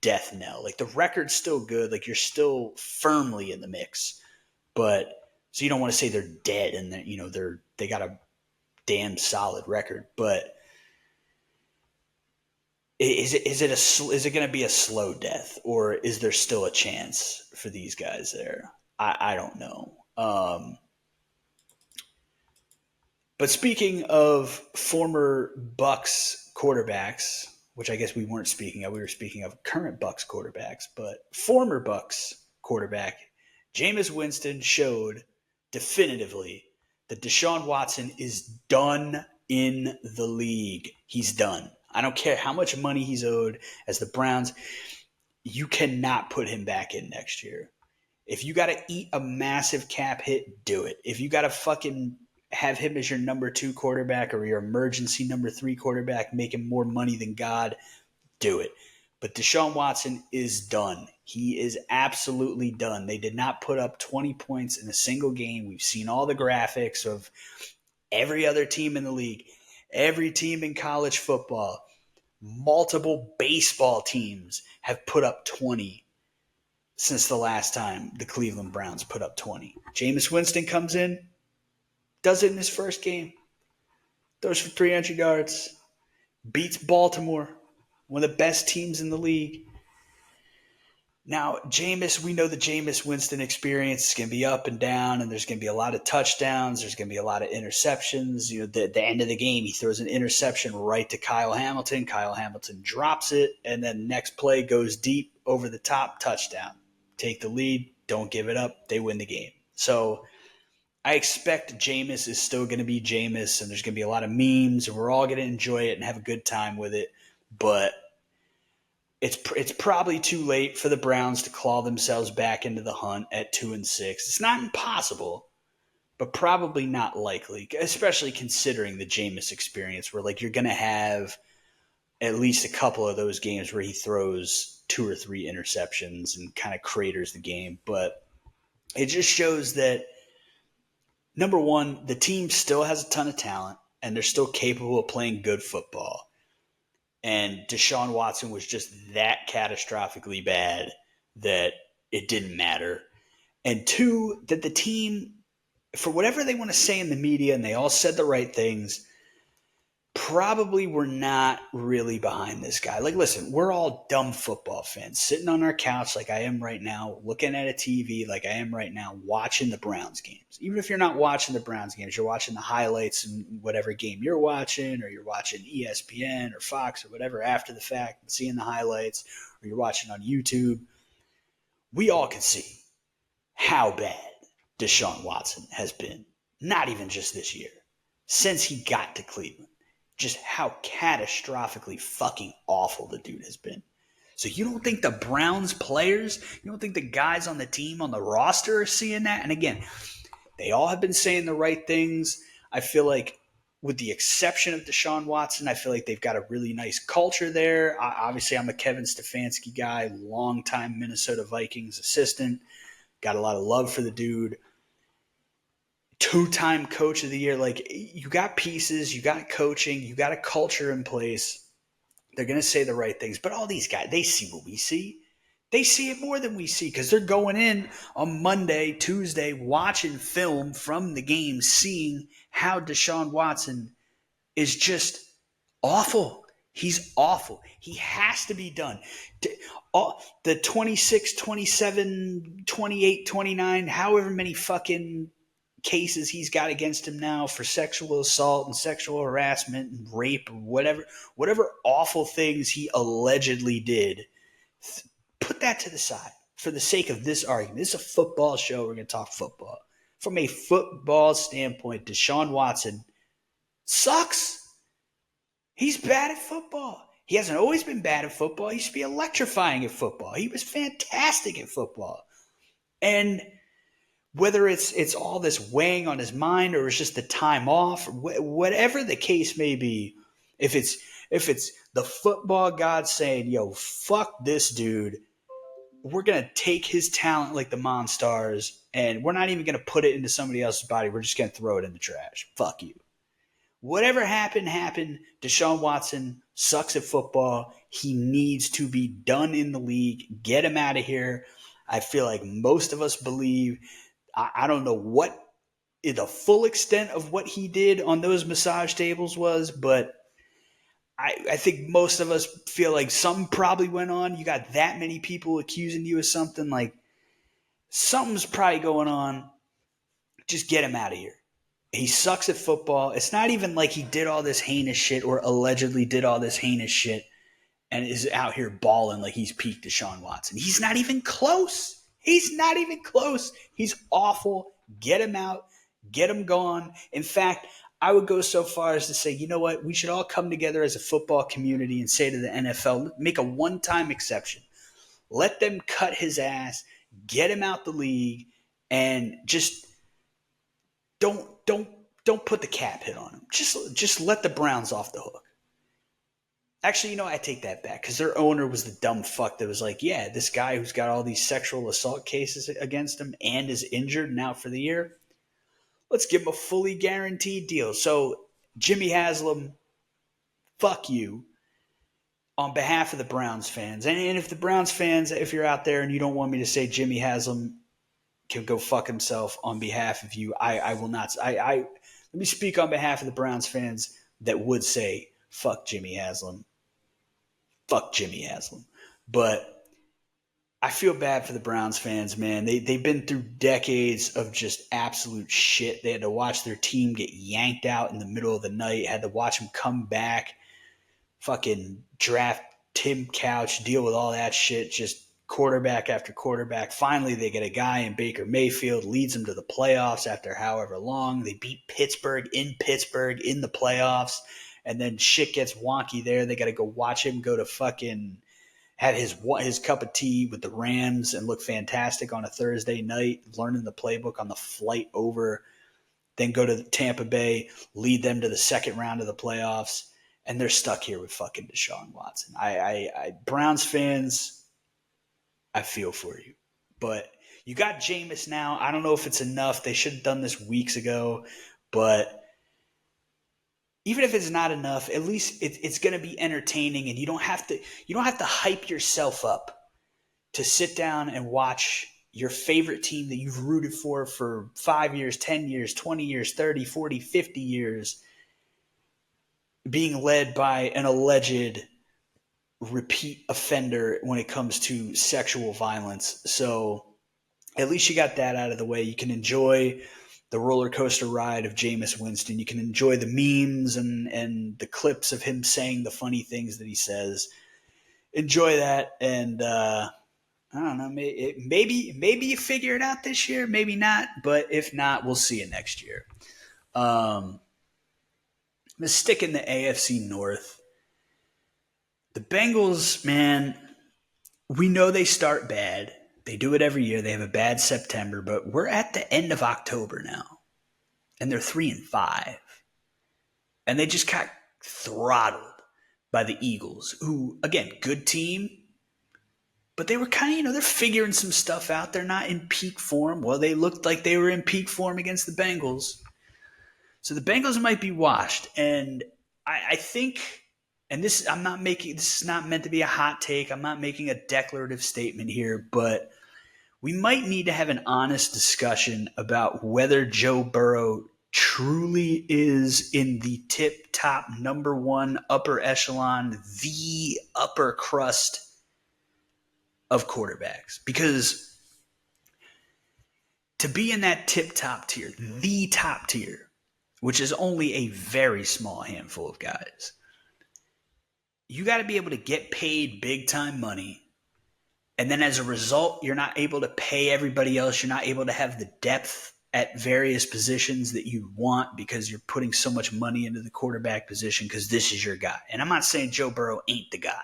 death knell? The record's still good, you're still firmly in the mix, but so you don't want to say they're dead and that they got a damn solid record, but is it going to be a slow death, or is there still a chance for these guys there? I don't know. But speaking of former Bucks quarterbacks, which I guess we weren't speaking of, we were speaking of current Bucks quarterbacks, but former Bucks quarterback Jameis Winston showed definitively that Deshaun Watson is done in the league. He's done. I don't care how much money he's owed as the Browns. You cannot put him back in next year. If you got to eat a massive cap hit, do it. If you got to fucking have him as your number 2 quarterback or your emergency number 3 quarterback, making more money than God, do it. But Deshaun Watson is done. He is absolutely done. They did not put up 20 points in a single game. We've seen all the graphics of every other team in the league, every team in college football. Multiple baseball teams have put up 20 since the last time the Cleveland Browns put up 20. Jameis Winston comes in, does it in his first game, throws for 300 yards, beats Baltimore, one of the best teams in the league. Now, we know the Jameis Winston experience is going to be up and down, and there's going to be a lot of touchdowns. There's going to be a lot of interceptions. The end of the game, he throws an interception right to Kyle Hamilton. Kyle Hamilton drops it, and then next play goes deep over the top, touchdown. Take the lead, don't give it up, they win the game. So I expect Jameis is still going to be Jameis, and there's going to be a lot of memes, and we're all going to enjoy it and have a good time with it. But it's probably too late for the Browns to claw themselves back into the hunt at 2-6. It's not impossible, but probably not likely, especially considering the Jameis experience, where you're going to have at least a couple of those games where he throws 2 or 3 interceptions and kind of craters the game. But it just shows that, number one, the team still has a ton of talent and they're still capable of playing good football. And Deshaun Watson was just that catastrophically bad that it didn't matter. And two, that the team, for whatever they want to say in the media, and they all said the right things, probably were not really behind this guy. Like, listen, we're all dumb football fans sitting on our couch like I am right now, looking at a TV like I am right now, watching the Browns games. Even if you're not watching the Browns games, you're watching the highlights in whatever game you're watching, or you're watching ESPN or Fox or whatever after the fact and seeing the highlights, or you're watching on YouTube. We all can see how bad Deshaun Watson has been, not even just this year, since he got to Cleveland. Just how catastrophically fucking awful the dude has been. So you don't think the Browns players, you don't think the guys on the team, on the roster are seeing that? And again, they all have been saying the right things. I feel like, with the exception of Deshaun Watson, I feel like they've got a really nice culture there. Obviously, I'm a Kevin Stefanski guy, longtime Minnesota Vikings assistant. Got a lot of love for the dude. 2-time coach of the year. Like, you got pieces, you got coaching, you got a culture in place. They're going to say the right things. But all these guys, they see what we see. They see it more than we see because they're going in on Monday, Tuesday, watching film from the game, seeing how Deshaun Watson is just awful. He's awful. He has to be done. The 26, 27, 28, 29, however many fucking cases he's got against him now for sexual assault and sexual harassment and rape or whatever awful things he allegedly did, put that to the side for the sake of this argument. This is a football show. We're going to talk football. From a football standpoint, Deshaun Watson sucks. He's bad at football. He hasn't always been bad at football. He used to be electrifying at football. He was fantastic at football. And whether it's all this weighing on his mind or it's just the time off, whatever the case may be, if it's the football god saying, yo, fuck this dude, we're going to take his talent like the Monstars and we're not even going to put it into somebody else's body. We're just going to throw it in the trash. Fuck you. Whatever happened. Deshaun Watson sucks at football. He needs to be done in the league. Get him out of here. I feel like most of us believe. I don't know what the full extent of what he did on those massage tables was, but I think most of us feel like something probably went on. You got that many people accusing you of something, like something's probably going on. Just get him out of here. He sucks at football. It's not even like he did all this heinous shit or allegedly did all this heinous shit and is out here balling like he's peak Deshaun Watson. He's not even close. He's not even close. He's awful. Get him out. Get him gone. In fact, I would go so far as to say, you know what? We should all come together as a football community and say to the NFL, make a one-time exception. Let them cut his ass, get him out the league, and just don't put the cap hit on him. Just let the Browns off the hook. Actually, you know, I take that back because their owner was the dumb fuck that was like, yeah, this guy who's got all these sexual assault cases against him and is injured and out for the year, let's give him a fully guaranteed deal. So, Jimmy Haslam, fuck you on behalf of the Browns fans. And if the Browns fans, if you're out there and you don't want me to say Jimmy Haslam can go fuck himself on behalf of you, I will not. Let me speak on behalf of the Browns fans that would say, fuck Jimmy Haslam. Fuck Jimmy Haslam. But I feel bad for the Browns fans, man. They've been through decades of just absolute shit. They had to watch their team get yanked out in the middle of the night, had to watch them come back, fucking draft Tim Couch, deal with all that shit, just quarterback after quarterback. Finally, they get a guy in Baker Mayfield, leads them to the playoffs after however long. They beat Pittsburgh in the playoffs. And then shit gets wonky there. They got to go watch him go to fucking had his cup of tea with the Rams and look fantastic on a Thursday night, learning the playbook on the flight over, then go to Tampa Bay, lead them to the second round of the playoffs, and they're stuck here with fucking Deshaun Watson. Browns fans, I feel for you. But you got Jameis now. I don't know if it's enough. They should have done this weeks ago. But even if it's not enough, at least it's going to be entertaining, and you don't have to hype yourself up to sit down and watch your favorite team that you've rooted for 5 years, 10 years, 20 years, 30, 40, 50 years being led by an alleged repeat offender when it comes to sexual violence. So at least you got that out of the way. You can enjoy the roller coaster ride of Jameis Winston. You can enjoy the memes and the clips of him saying the funny things that he says. Enjoy that, and I don't know. Maybe you figure it out this year. Maybe not, but if not, we'll see you next year. I'm gonna stick in the AFC North. The Bengals, man, we know they start bad. They do it every year. They have a bad September, but we're at the end of October now, and they're 3-5, and they just got throttled by the Eagles, who, again, good team, but they were kind of, they're figuring some stuff out. They're not in peak form. Well, they looked like they were in peak form against the Bengals. So the Bengals might be washed, and I think, and this is not meant to be a hot take. I'm not making a declarative statement here, but we might need to have an honest discussion about whether Joe Burrow truly is in the tip-top number one upper echelon, the upper crust of quarterbacks. Because to be in that tip-top tier, the top tier, which is only a very small handful of guys, you got to be able to get paid big-time money. And then as a result, you're not able to pay everybody else. You're not able to have the depth at various positions that you want because you're putting so much money into the quarterback position because this is your guy. And I'm not saying Joe Burrow ain't the guy.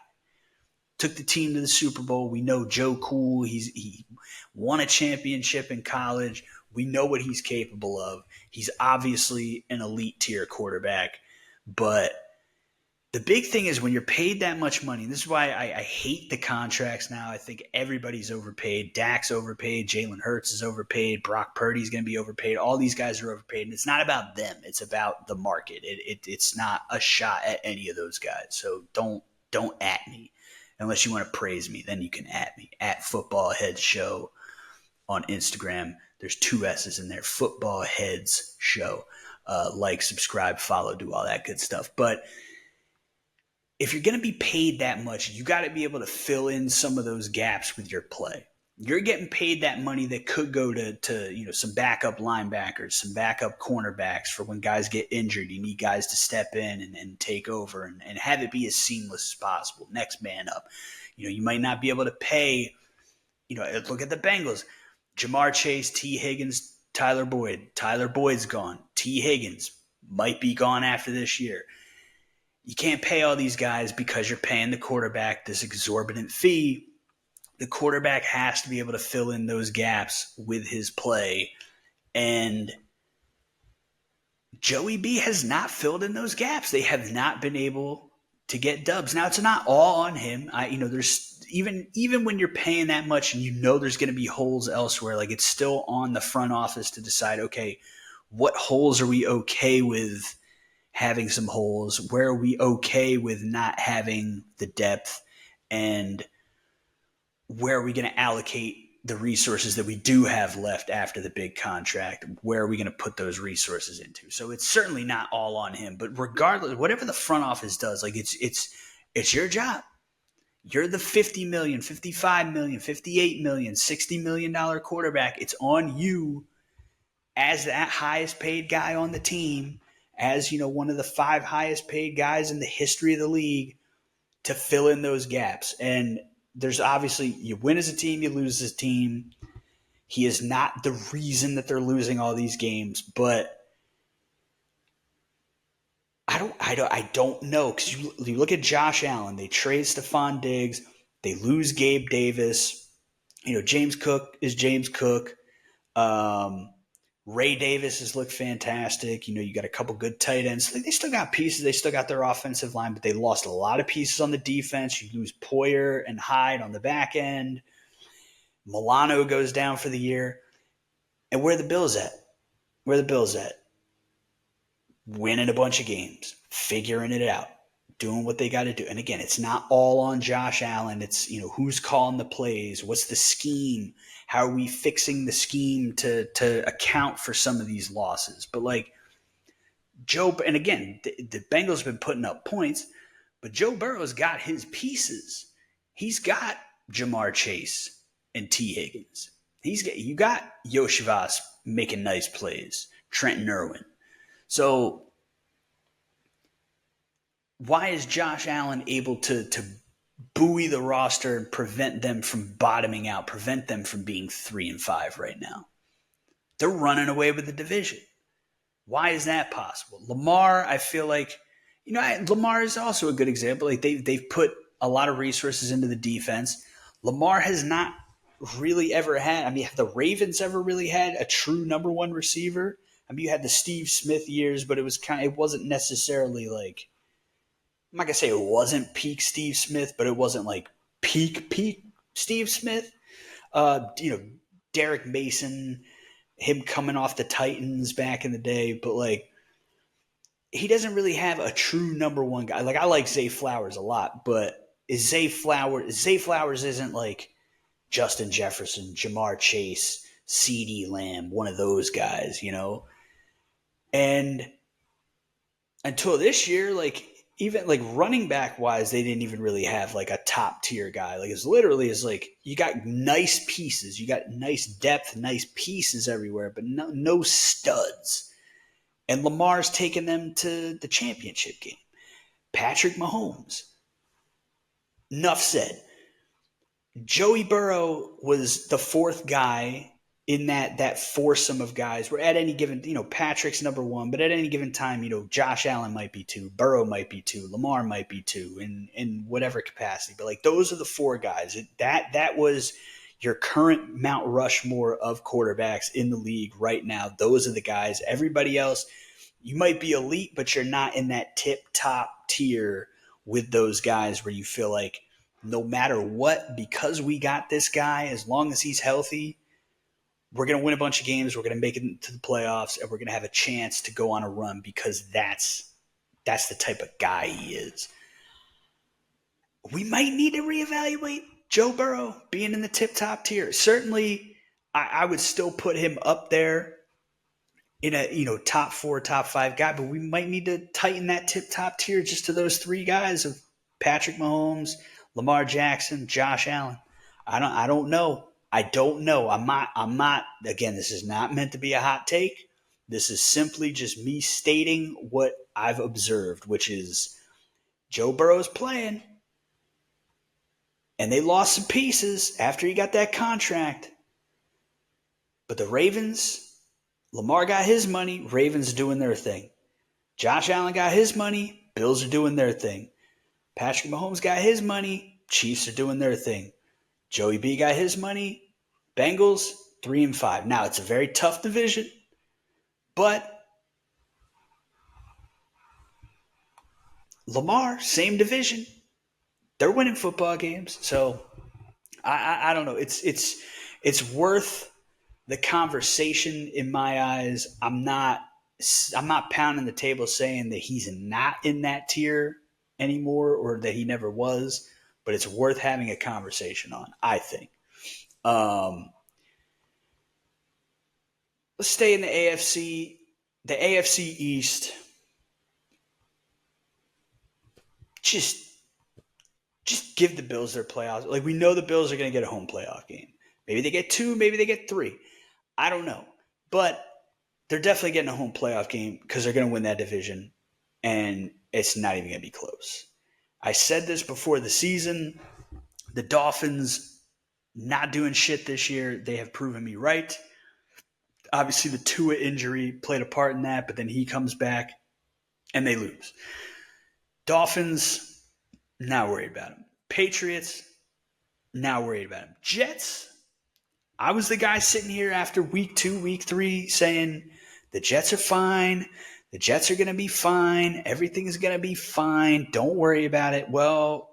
Took the team to the Super Bowl. We know Joe Cool. He won a championship in college. We know what he's capable of. He's obviously an elite tier quarterback. But the big thing is when you're paid that much money, and this is why I hate the contracts now. I think everybody's overpaid. Dak's overpaid. Jalen Hurts is overpaid. Brock Purdy's going to be overpaid. All these guys are overpaid. And it's not about them. It's about the market. It's not a shot at any of those guys. So don't at me. Unless you want to praise me, then you can at me. At Football Heads Show on Instagram. There's 2 S's in there. Football Heads Show. Like, subscribe, follow, do all that good stuff. But if you're going to be paid that much, you got to be able to fill in some of those gaps with your play. You're getting paid that money that could go to some backup linebackers, some backup cornerbacks for when guys get injured. You need guys to step in and take over and have it be as seamless as possible. Next man up. You might not be able to pay. Look at the Bengals. Jamar Chase, T. Higgins, Tyler Boyd. Tyler Boyd's gone. T. Higgins might be gone after this year. You can't pay all these guys because you're paying the quarterback this exorbitant fee. The quarterback has to be able to fill in those gaps with his play. And Joey B has not filled in those gaps. They have not been able to get dubs. Now, it's not all on him. There's even when you're paying that much and there's going to be holes elsewhere, like it's still on the front office to decide, okay, what holes are we okay with having some holes? Where are we okay with not having the depth? And where are we going to allocate the resources that we do have left after the big contract? Where are we going to put those resources into? So it's certainly not all on him, but regardless, whatever the front office does, like it's your job. You're the $50 million, $55 million, $58 million, $60 million quarterback. It's on you as that highest paid guy on the team, as one of the 5 highest paid guys in the history of the league, to fill in those gaps. And there's obviously, you win as a team, you lose as a team. He is not the reason that they're losing all these games, but I don't know, because you look at Josh Allen, they trade Stephon Diggs, they lose Gabe Davis. James Cook is James Cook. Ray Davis has looked fantastic. You got a couple good tight ends. They still got pieces. They still got their offensive line, but they lost a lot of pieces on the defense. You lose Poyer and Hyde on the back end. Milano goes down for the year. And where are the Bills at? Where are the Bills at? Winning a bunch of games, figuring it out, doing what they got to do. And again, it's not all on Josh Allen. It's, who's calling the plays? What's the scheme? How are we fixing the scheme to account for some of these losses? But Joe, and again, the Bengals have been putting up points, but Joe Burrow's got his pieces. He's got Jamar Chase and T. Higgins. You got Yoshivas making nice plays, Trenton Irwin. So why is Josh Allen able to buoy the roster and prevent them from bottoming out, prevent them from being 3-5 right now? They're running away with the division. Why is that possible? Lamar, I feel like, Lamar is also a good example. They've put a lot of resources into the defense. Lamar has not really ever had, have the Ravens ever really had a true number one receiver? You had the Steve Smith years, but it wasn't necessarily like, I'm not going to say it wasn't peak Steve Smith, but it wasn't like peak Steve Smith. Derek Mason, him coming off the Titans back in the day, but he doesn't really have a true number one guy. I like Zay Flowers a lot, but Zay Flowers isn't like Justin Jefferson, Jamar Chase, CeeDee Lamb, one of those guys, And until this year, even running back wise, they didn't even really have a top tier guy. You got nice pieces, you got nice depth, nice pieces everywhere, but no studs. And Lamar's taken them to the championship game. Patrick Mahomes. Enough said. Joey Burrow was the fourth guy in that foursome of guys where at any given, Patrick's number one, but at any given time, Josh Allen might be two, Burrow might be two, Lamar might be two in whatever capacity. But those are the four guys. That was your current Mount Rushmore of quarterbacks in the league right now. Those are the guys. Everybody else, you might be elite, but you're not in that tip top tier with those guys where you feel like no matter what, because we got this guy, as long as he's healthy, we're going to win a bunch of games, we're going to make it to the playoffs, and we're going to have a chance to go on a run because that's the type of guy he is. We might need to reevaluate Joe Burrow being in the tip-top tier. Certainly, I would still put him up there in a top 4, top 5 guy, but we might need to tighten that tip-top tier just to those three guys of Patrick Mahomes, Lamar Jackson, Josh Allen. I don't know. I don't know. I'm not, again, this is not meant to be a hot take. This is simply just me stating what I've observed, which is Joe Burrow's playing, and they lost some pieces after he got that contract. But the Ravens, Lamar got his money, Ravens doing their thing. Josh Allen got his money, Bills are doing their thing. Patrick Mahomes got his money, Chiefs are doing their thing. Joey B got his money, Bengals 3-5. Now, it's a very tough division, but Lamar, same division. They're winning football games. So I don't know. It's worth the conversation in my eyes. I'm not pounding the table saying that he's not in that tier anymore or that he never was, but it's worth having a conversation on, I think. Let's stay in the AFC. The AFC East, just give the Bills their playoffs. We know the Bills are going to get a home playoff game. Maybe they get 2, maybe they get 3. I don't know. But they're definitely getting a home playoff game because they're going to win that division, and it's not even going to be close. I said this before the season. The Dolphins not doing shit this year. They have proven me right. Obviously, the Tua injury played a part in that, but then he comes back, and they lose. Dolphins, not worried about him. Patriots, not worried about him. Jets, I was the guy sitting here after week 2, week 3 saying the Jets are fine. The Jets are going to be fine. Everything's going to be fine. Don't worry about it. Well,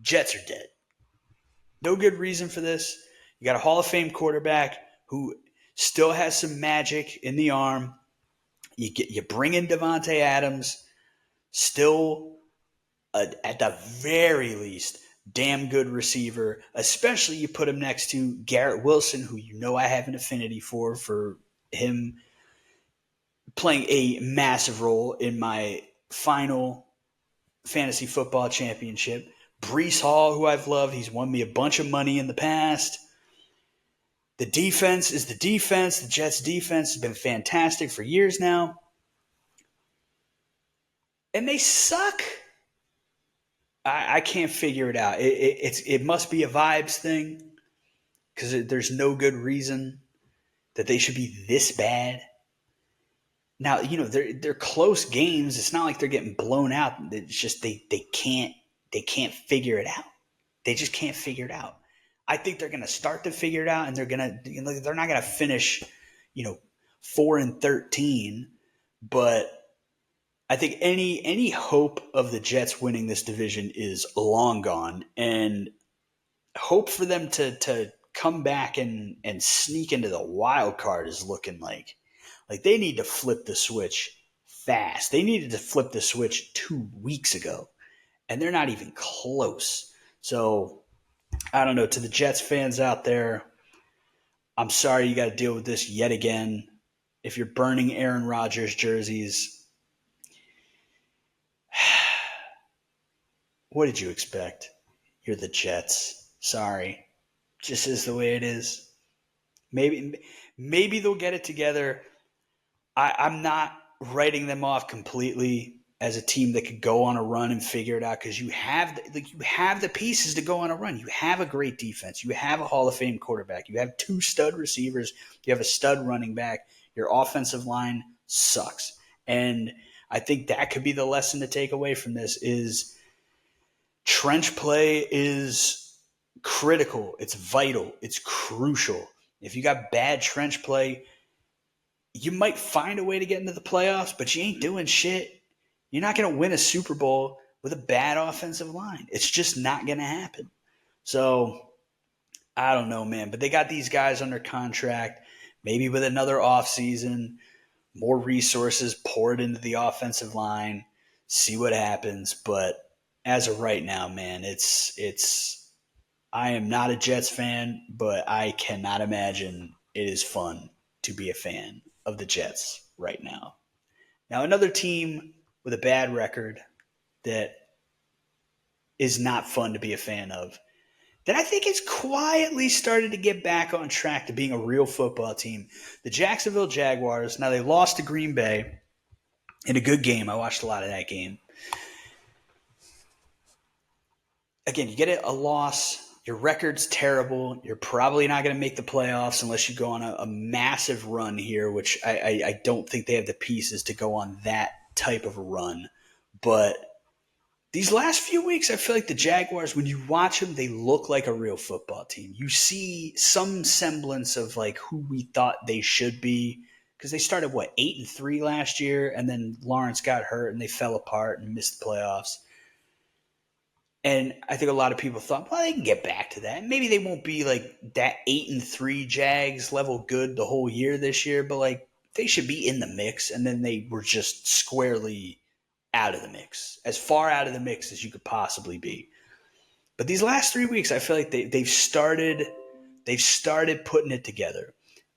Jets are dead. No good reason for this. You got a Hall of Fame quarterback who still has some magic in the arm. You bring in Devontae Adams, still at the very least damn good receiver, especially you put him next to Garrett Wilson, who you know I have an affinity for him playing a massive role in my final fantasy football championship. Breece Hall, who I've loved, he's won me a bunch of money in the past. The defense is the defense. The Jets' defense has been fantastic for years now. And they suck. I can't figure it out. It must be a vibes thing because there's no good reason that they should be this bad. Now, they're close games. It's not like they're getting blown out. It's just they can't figure it out. They just can't figure it out. I think they're going to start to figure it out, and they're not going to finish, 4-13. But I think any hope of the Jets winning this division is long gone, and hope for them to come back and sneak into the wild card is looking like they need to flip the switch fast. They needed to flip the switch 2 weeks ago, and they're not even close. So I don't know. To the Jets fans out there, I'm sorry you got to deal with this yet again. If you're burning Aaron Rodgers jerseys, what did you expect? You're the Jets. Sorry. Just is the way it is. Maybe they'll get it together. I'm not writing them off completely as a team that could go on a run and figure it out because you have the pieces to go on a run. You have a great defense. You have a Hall of Fame quarterback. You have 2 stud receivers. You have a stud running back. Your offensive line sucks. And I think that could be the lesson to take away from this is trench play is critical. It's vital. It's crucial. If you got bad trench play, you might find a way to get into the playoffs, but you ain't doing shit. You're not going to win a Super Bowl with a bad offensive line. It's just not going to happen. So I don't know, man. But they got these guys under contract, maybe with another offseason, more resources poured into the offensive line, see what happens. But as of right now, man, I am not a Jets fan, but I cannot imagine it is fun to be a fan of the Jets right now. Now, another team with a bad record that is not fun to be a fan of, that I think has quietly started to get back on track to being a real football team, the Jacksonville Jaguars. Now, they lost to Green Bay in a good game. I watched a lot of that game. Again, you get a loss. Your record's terrible. You're probably not going to make the playoffs unless you go on a massive run here, which I don't think they have the pieces to go on that type of a run. But these last few weeks, I feel like the Jaguars, when you watch them, they look like a real football team. You see some semblance of like who we thought they should be because they started, 8-3 last year, and then Lawrence got hurt and they fell apart and missed the playoffs. And I think a lot of people thought, well, they can get back to that. Maybe they won't be like that 8-3 Jags level good the whole year this year, but like they should be in the mix. And then they were just squarely out of the mix, as far out of the mix as you could possibly be. But these last 3 weeks, I feel like they've started putting it together.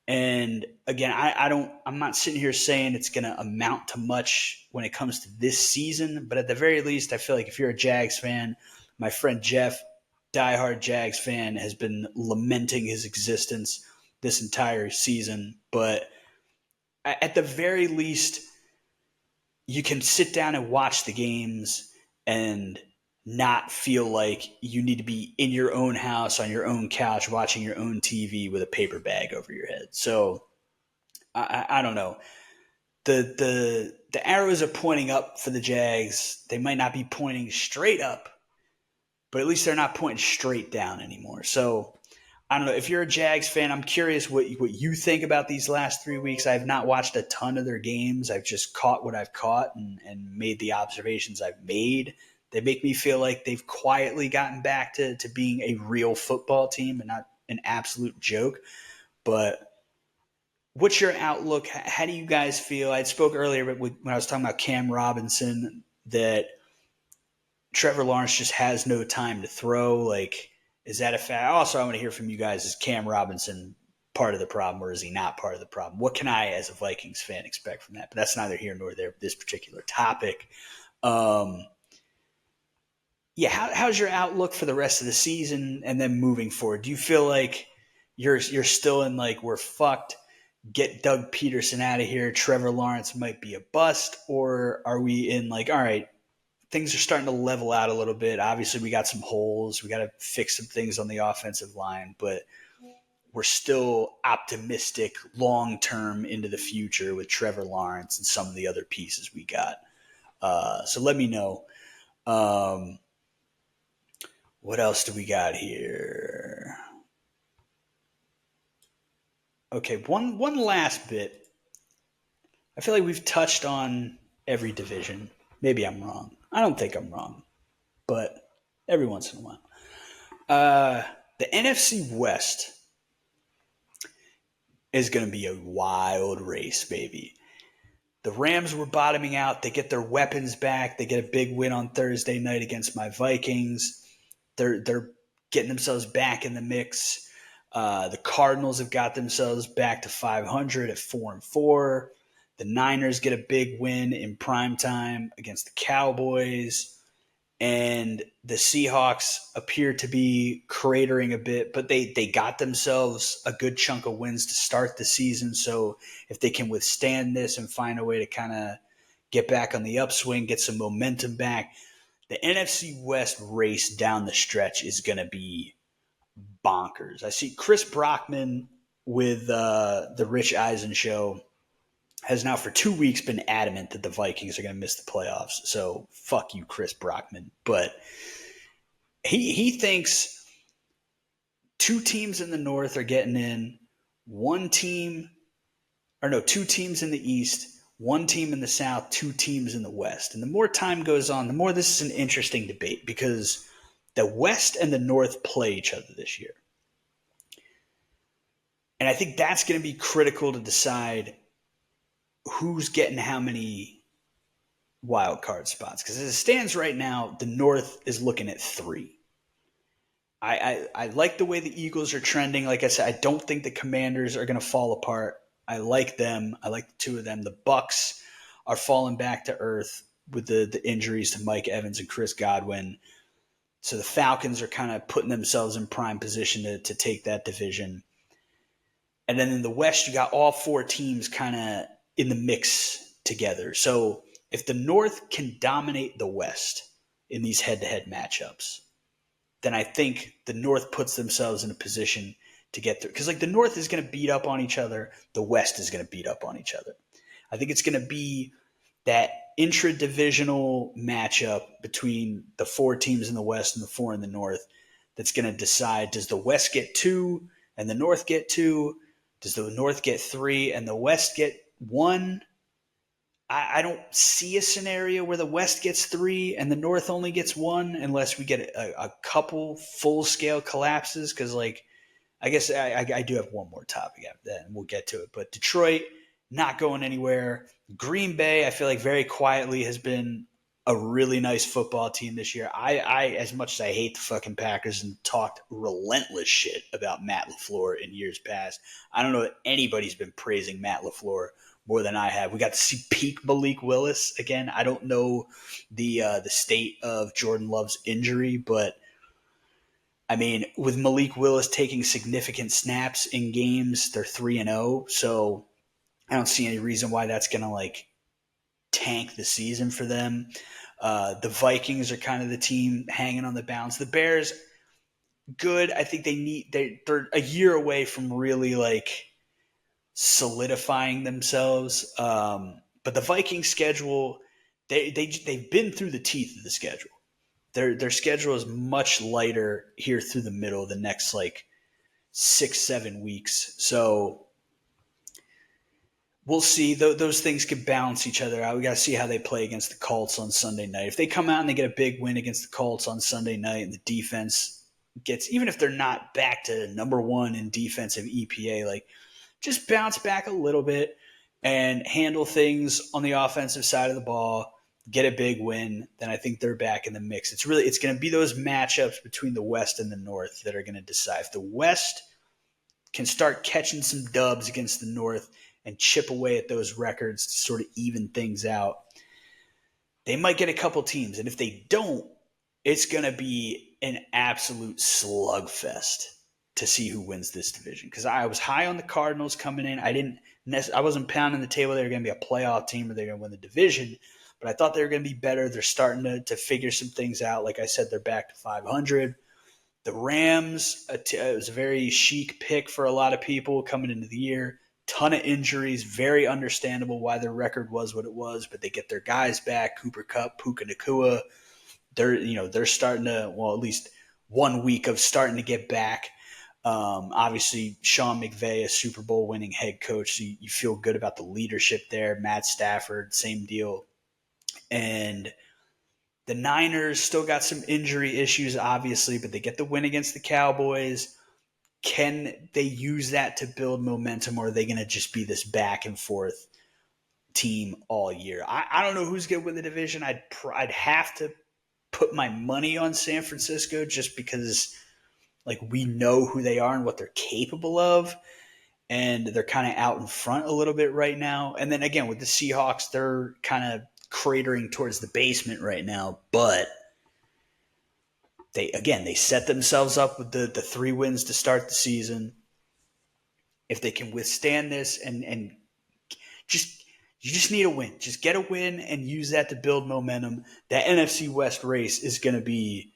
And again, I'm not sitting here saying it's going to amount to much when it comes to this season, but at the very least, I feel like if you're a Jags fan, my friend Jeff, diehard Jags fan, has been lamenting his existence this entire season. But at the very least, you can sit down and watch the games and not feel like you need to be in your own house on your own couch watching your own TV with a paper bag over your head. So I don't know. The arrows are pointing up for the Jags. They might not be pointing straight up, but at least they're not pointing straight down anymore. So I don't know. If you're a Jags fan, I'm curious what you think about these last 3 weeks. I've not watched a ton of their games. I've just caught what I've caught and made the observations I've made. They make me feel like they've quietly gotten back to being a real football team and not an absolute joke. But what's your outlook? How do you guys feel? I spoke earlier when I was talking about Cam Robinson that Trevor Lawrence just has no time to throw. Like, is that a fact? Also, I want to hear from you guys. Is Cam Robinson part of the problem or is he not part of the problem? What can I, as a Vikings fan, expect from that? But that's neither here nor there, this particular topic. How's your outlook for the rest of the season and then moving forward? Do you feel like you're still in like we're fucked, get Doug Peterson out of here, Trevor Lawrence might be a bust, or are we in like, all right, things are starting to level out a little bit. Obviously, we got some holes. We got to fix some things on the offensive line, but we're still optimistic long-term into the future with Trevor Lawrence and some of the other pieces we got. So let me know. What else do we got here? Okay, one last bit. I feel like we've touched on every division. Maybe I'm wrong. I don't think I'm wrong, but every once in a while. The NFC West is going to be a wild race, baby. The Rams were bottoming out. They get their weapons back. They get a big win on Thursday night against my Vikings. They're getting themselves back in the mix. The Cardinals have got themselves back to 500 at 4-4. The Niners get a big win in primetime against the Cowboys. And the Seahawks appear to be cratering a bit, but they got themselves a good chunk of wins to start the season. So if they can withstand this and find a way to kind of get back on the upswing, get some momentum back, the NFC West race down the stretch is going to be bonkers. I see Chris Brockman with the Rich Eisen show has now for 2 weeks been adamant that the Vikings are going to miss the playoffs. So fuck you, Chris Brockman. But he thinks two teams in the North are getting in, two teams in the East, one team in the South, two teams in the West. And the more time goes on, the more this is an interesting debate because the West and the North play each other this year. And I think that's going to be critical to decide who's getting how many wild card spots. Because as it stands right now, the North is looking at 3. I like the way the Eagles are trending. Like I said, I don't think the Commanders are going to fall apart. I like them. I like the two of them. The Bucks are falling back to earth with the injuries to Mike Evans and Chris Godwin. So the Falcons are kind of putting themselves in prime position to take that division. And then in the West, you got all 4 teams kind of in the mix together. So if the North can dominate the West in these head-to-head matchups, then I think the North puts themselves in a position to get through. Because like the North is going to beat up on each other. The West is going to beat up on each other. I think it's going to be that intra-divisional matchup between the 4 teams in the West and the 4 in the North that's going to decide, does the West get 2 and the North get 2? Does the North get 3 and the West get 1? I don't see a scenario where the West gets 3 and the North only gets 1 unless we get a couple full-scale collapses because, like, I guess I do have one more topic after that, and we'll get to it. But Detroit, not going anywhere. Green Bay, I feel like very quietly has been a really nice football team this year. I as much as I hate the fucking Packers and talked relentless shit about Matt LaFleur in years past, I don't know that anybody's been praising Matt LaFleur more than I have. We got to see peak Malik Willis again. I don't know the state of Jordan Love's injury, but I mean, with Malik Willis taking significant snaps in games, they're 3-0. So I don't see any reason why that's going to like tank the season for them. The Vikings are kind of the team hanging on the balance. The Bears, good. I think they're a year away from really like solidifying themselves. But the Vikings schedule, they've been through the teeth of the schedule. their schedule is much lighter here through the middle of the next like 6-7 weeks. So we'll see. Those things could balance each other out. We got to see how they play against the Colts on Sunday night. If they come out and they get a big win against the Colts on Sunday night and the defense gets, even if they're not back to number one in defensive EPA, like just bounce back a little bit and handle things on the offensive side of the ball, get a big win, then I think they're back in the mix. It's going to be those matchups between the West and the North that are going to decide. If the West can start catching some dubs against the North and chip away at those records to sort of even things out, they might get a couple teams. And if they don't, it's going to be an absolute slugfest to see who wins this division. Because I was high on the Cardinals coming in. I wasn't pounding the table they were going to be a playoff team or they're going to win the division, but I thought they were going to be better. They're starting to figure some things out. Like I said, they're back to 500. The Rams, it was a very chic pick for a lot of people coming into the year. Ton of injuries, very understandable why their record was what it was, but they get their guys back, Cooper Kupp, Puka Nacua. They're starting to, well, at least 1 week of starting to get back. Obviously, Sean McVay, a Super Bowl winning head coach, so you feel good about the leadership there. Matt Stafford, same deal. And the Niners still got some injury issues, obviously, but they get the win against the Cowboys. Can they use that to build momentum, or are they going to just be this back and forth team all year? I don't know who's going to win the division. I'd have to put my money on San Francisco just because like we know who they are and what they're capable of, and they're kind of out in front a little bit right now. And then again with the Seahawks, they're kind of cratering towards the basement right now, but they set themselves up with the 3 wins to start the season. If they can withstand this and you just need a win. Just get a win and use that to build momentum. That NFC West race is going to be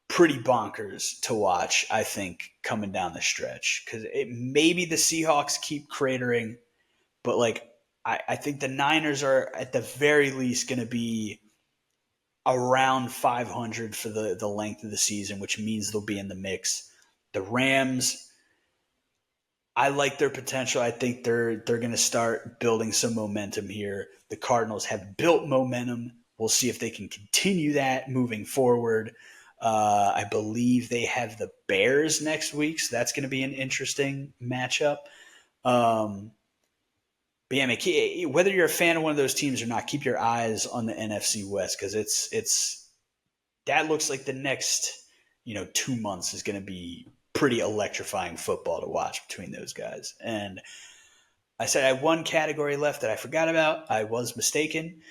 pretty bonkers to watch, I think, coming down the stretch. Because maybe the Seahawks keep cratering, but like I think the Niners are at the very least going to be around 500 for the length of the season, which means they'll be in the mix. The Rams, I like their potential. I think they're going to start building some momentum here. The Cardinals have built momentum. We'll see if they can continue that moving forward. I believe they have the Bears next week, so that's going to be an interesting matchup. But yeah, whether you're a fan of one of those teams or not, keep your eyes on the NFC West because it's that looks like the next 2 months is going to be pretty electrifying football to watch between those guys. And I said I had one category left that I forgot about. I was mistaken.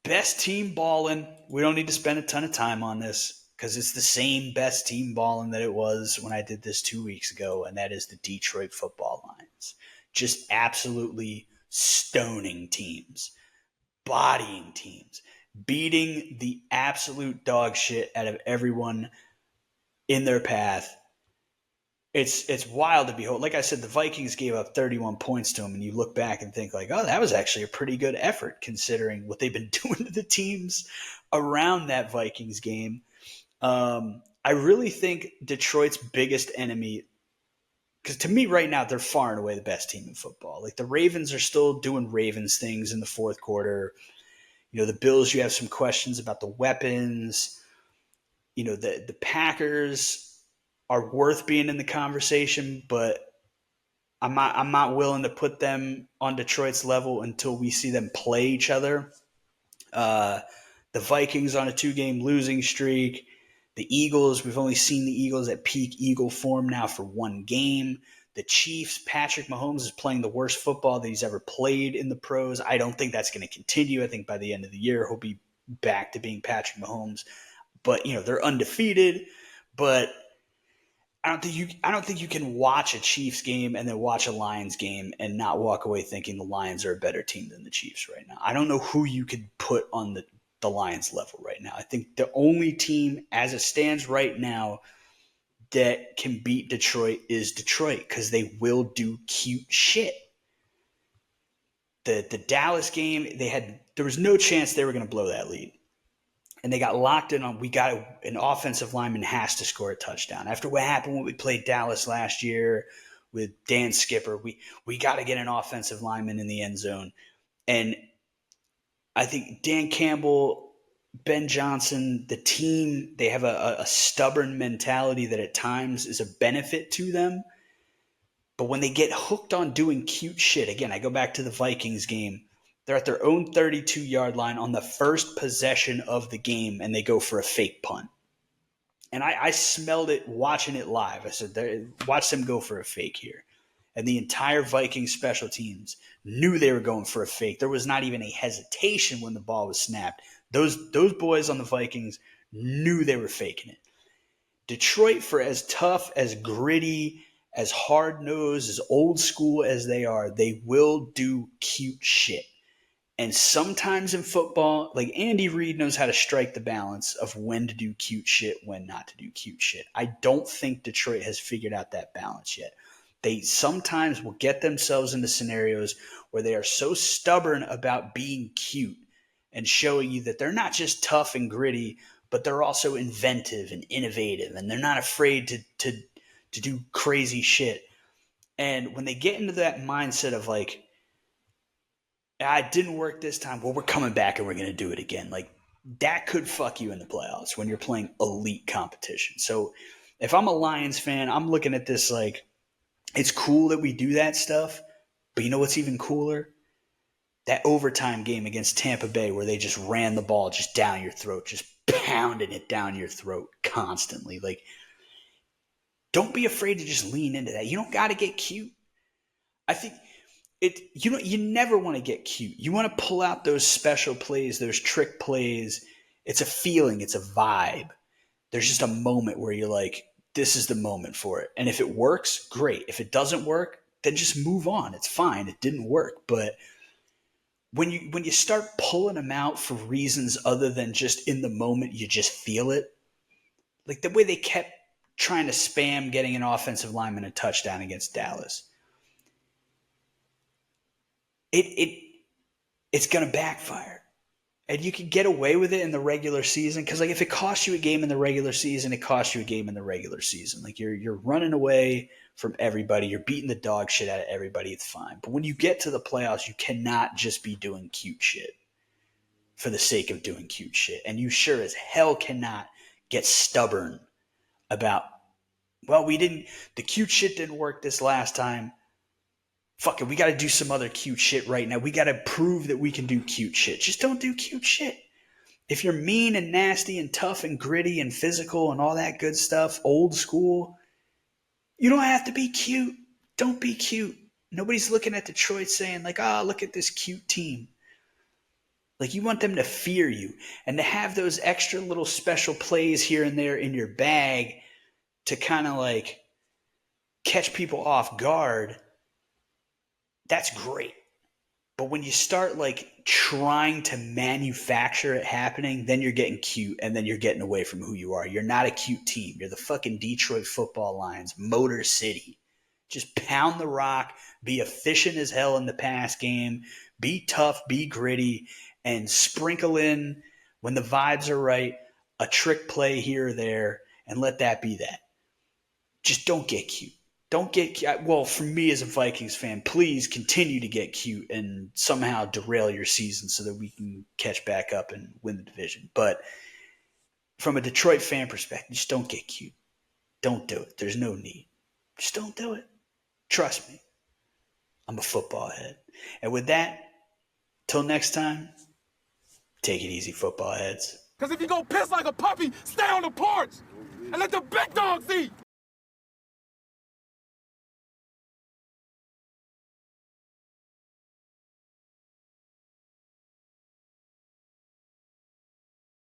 Best team balling. We don't need to spend a ton of time on this because it's the same best team balling that it was when I did this 2 weeks ago, and that is the Detroit Football Lions. Just absolutely stoning teams, bodying teams, beating the absolute dog shit out of everyone in their path. It's wild to behold. Like I said, the Vikings gave up 31 points to them, and you look back and think like, oh, that was actually a pretty good effort considering what they've been doing to the teams around that Vikings game. I really think Detroit's biggest enemy, because to me right now, they're far and away the best team in football. Like the Ravens are still doing Ravens things in the fourth quarter. The Bills, you have some questions about the weapons. The Packers are worth being in the conversation, but I'm not willing to put them on Detroit's level until we see them play each other. The Vikings on a 2-game losing streak. The Eagles, we've only seen the Eagles at peak Eagle form now for 1 game. The Chiefs, Patrick Mahomes is playing the worst football that he's ever played in the pros. I don't think that's going to continue. I think by the end of the year, he'll be back to being Patrick Mahomes. But, they're undefeated. But I don't think you can watch a Chiefs game and then watch a Lions game and not walk away thinking the Lions are a better team than the Chiefs right now. I don't know who you could put on the Lions level right now. I think the only team as it stands right now that can beat Detroit is Detroit because they will do cute shit. The Dallas game, there was no chance they were going to blow that lead. and they got locked in on, an offensive lineman has to score a touchdown. After what happened when we played Dallas last year with Dan Skipper, we got to get an offensive lineman in the end zone. And I think Dan Campbell, Ben Johnson, the team, they have a stubborn mentality that at times is a benefit to them. But when they get hooked on doing cute shit, again, I go back to the Vikings game. They're at their own 32-yard line on the first possession of the game, and they go for a fake punt. And I smelled it watching it live. I said, watch them go for a fake here. And the entire Vikings special teams knew they were going for a fake. There was not even a hesitation when the ball was snapped. Those boys on the Vikings knew they were faking it. Detroit, for as tough, as gritty, as hard-nosed, as old school as they are, they will do cute shit. And sometimes in football, like Andy Reid knows how to strike the balance of when to do cute shit, when not to do cute shit. I don't think Detroit has figured out that balance yet. They sometimes will get themselves into scenarios where they are so stubborn about being cute and showing you that they're not just tough and gritty, but they're also inventive and innovative, and they're not afraid to do crazy shit. And when they get into that mindset of like, it didn't work this time, well, we're coming back and we're going to do it again. Like, that could fuck you in the playoffs when you're playing elite competition. So if I'm a Lions fan, I'm looking at this like, it's cool that we do that stuff, but you know what's even cooler? That overtime game against Tampa Bay where they just ran the ball just down your throat, just pounding it down your throat constantly. Like, don't be afraid to just lean into that. You don't got to get cute. I think you never want to get cute. You want to pull out those special plays, those trick plays. It's a feeling. It's a vibe. There's just a moment where you're like, this is the moment for it. And if it works, great. If it doesn't work, then just move on. It's fine. It didn't work. But when you start pulling them out for reasons other than just in the moment, you just feel it. Like the way they kept trying to spam getting an offensive lineman a touchdown against Dallas. It's going to backfire. And you can get away with it in the regular season because, like, if it costs you a game in the regular season, it costs you a game in the regular season. Like, you're running away from everybody. You're beating the dog shit out of everybody. It's fine. But when you get to the playoffs, you cannot just be doing cute shit for the sake of doing cute shit. And you sure as hell cannot get stubborn about, well, the cute shit didn't work this last time. Fuck it, we got to do some other cute shit right now. We got to prove that we can do cute shit. Just don't do cute shit. If you're mean and nasty and tough and gritty and physical and all that good stuff, old school, you don't have to be cute. Don't be cute. Nobody's looking at Detroit saying like, look at this cute team. Like, you want them to fear you and to have those extra little special plays here and there in your bag to kind of like catch people off guard. That's great. But when you start like trying to manufacture it happening, then you're getting cute and then you're getting away from who you are. You're not a cute team. You're the fucking Detroit Football Lions, Motor City. Just pound the rock, be efficient as hell in the pass game, be tough, be gritty, and sprinkle in, when the vibes are right, a trick play here or there, and let that be that. Just don't get cute. Well, for me as a Vikings fan, please continue to get cute and somehow derail your season so that we can catch back up and win the division. But from a Detroit fan perspective, just don't get cute. Don't do it. There's no need. Just don't do it. Trust me. I'm a football head. And with that, till next time, take it easy, football heads. Because if you go piss like a puppy, stay on the porch and let the big dogs eat.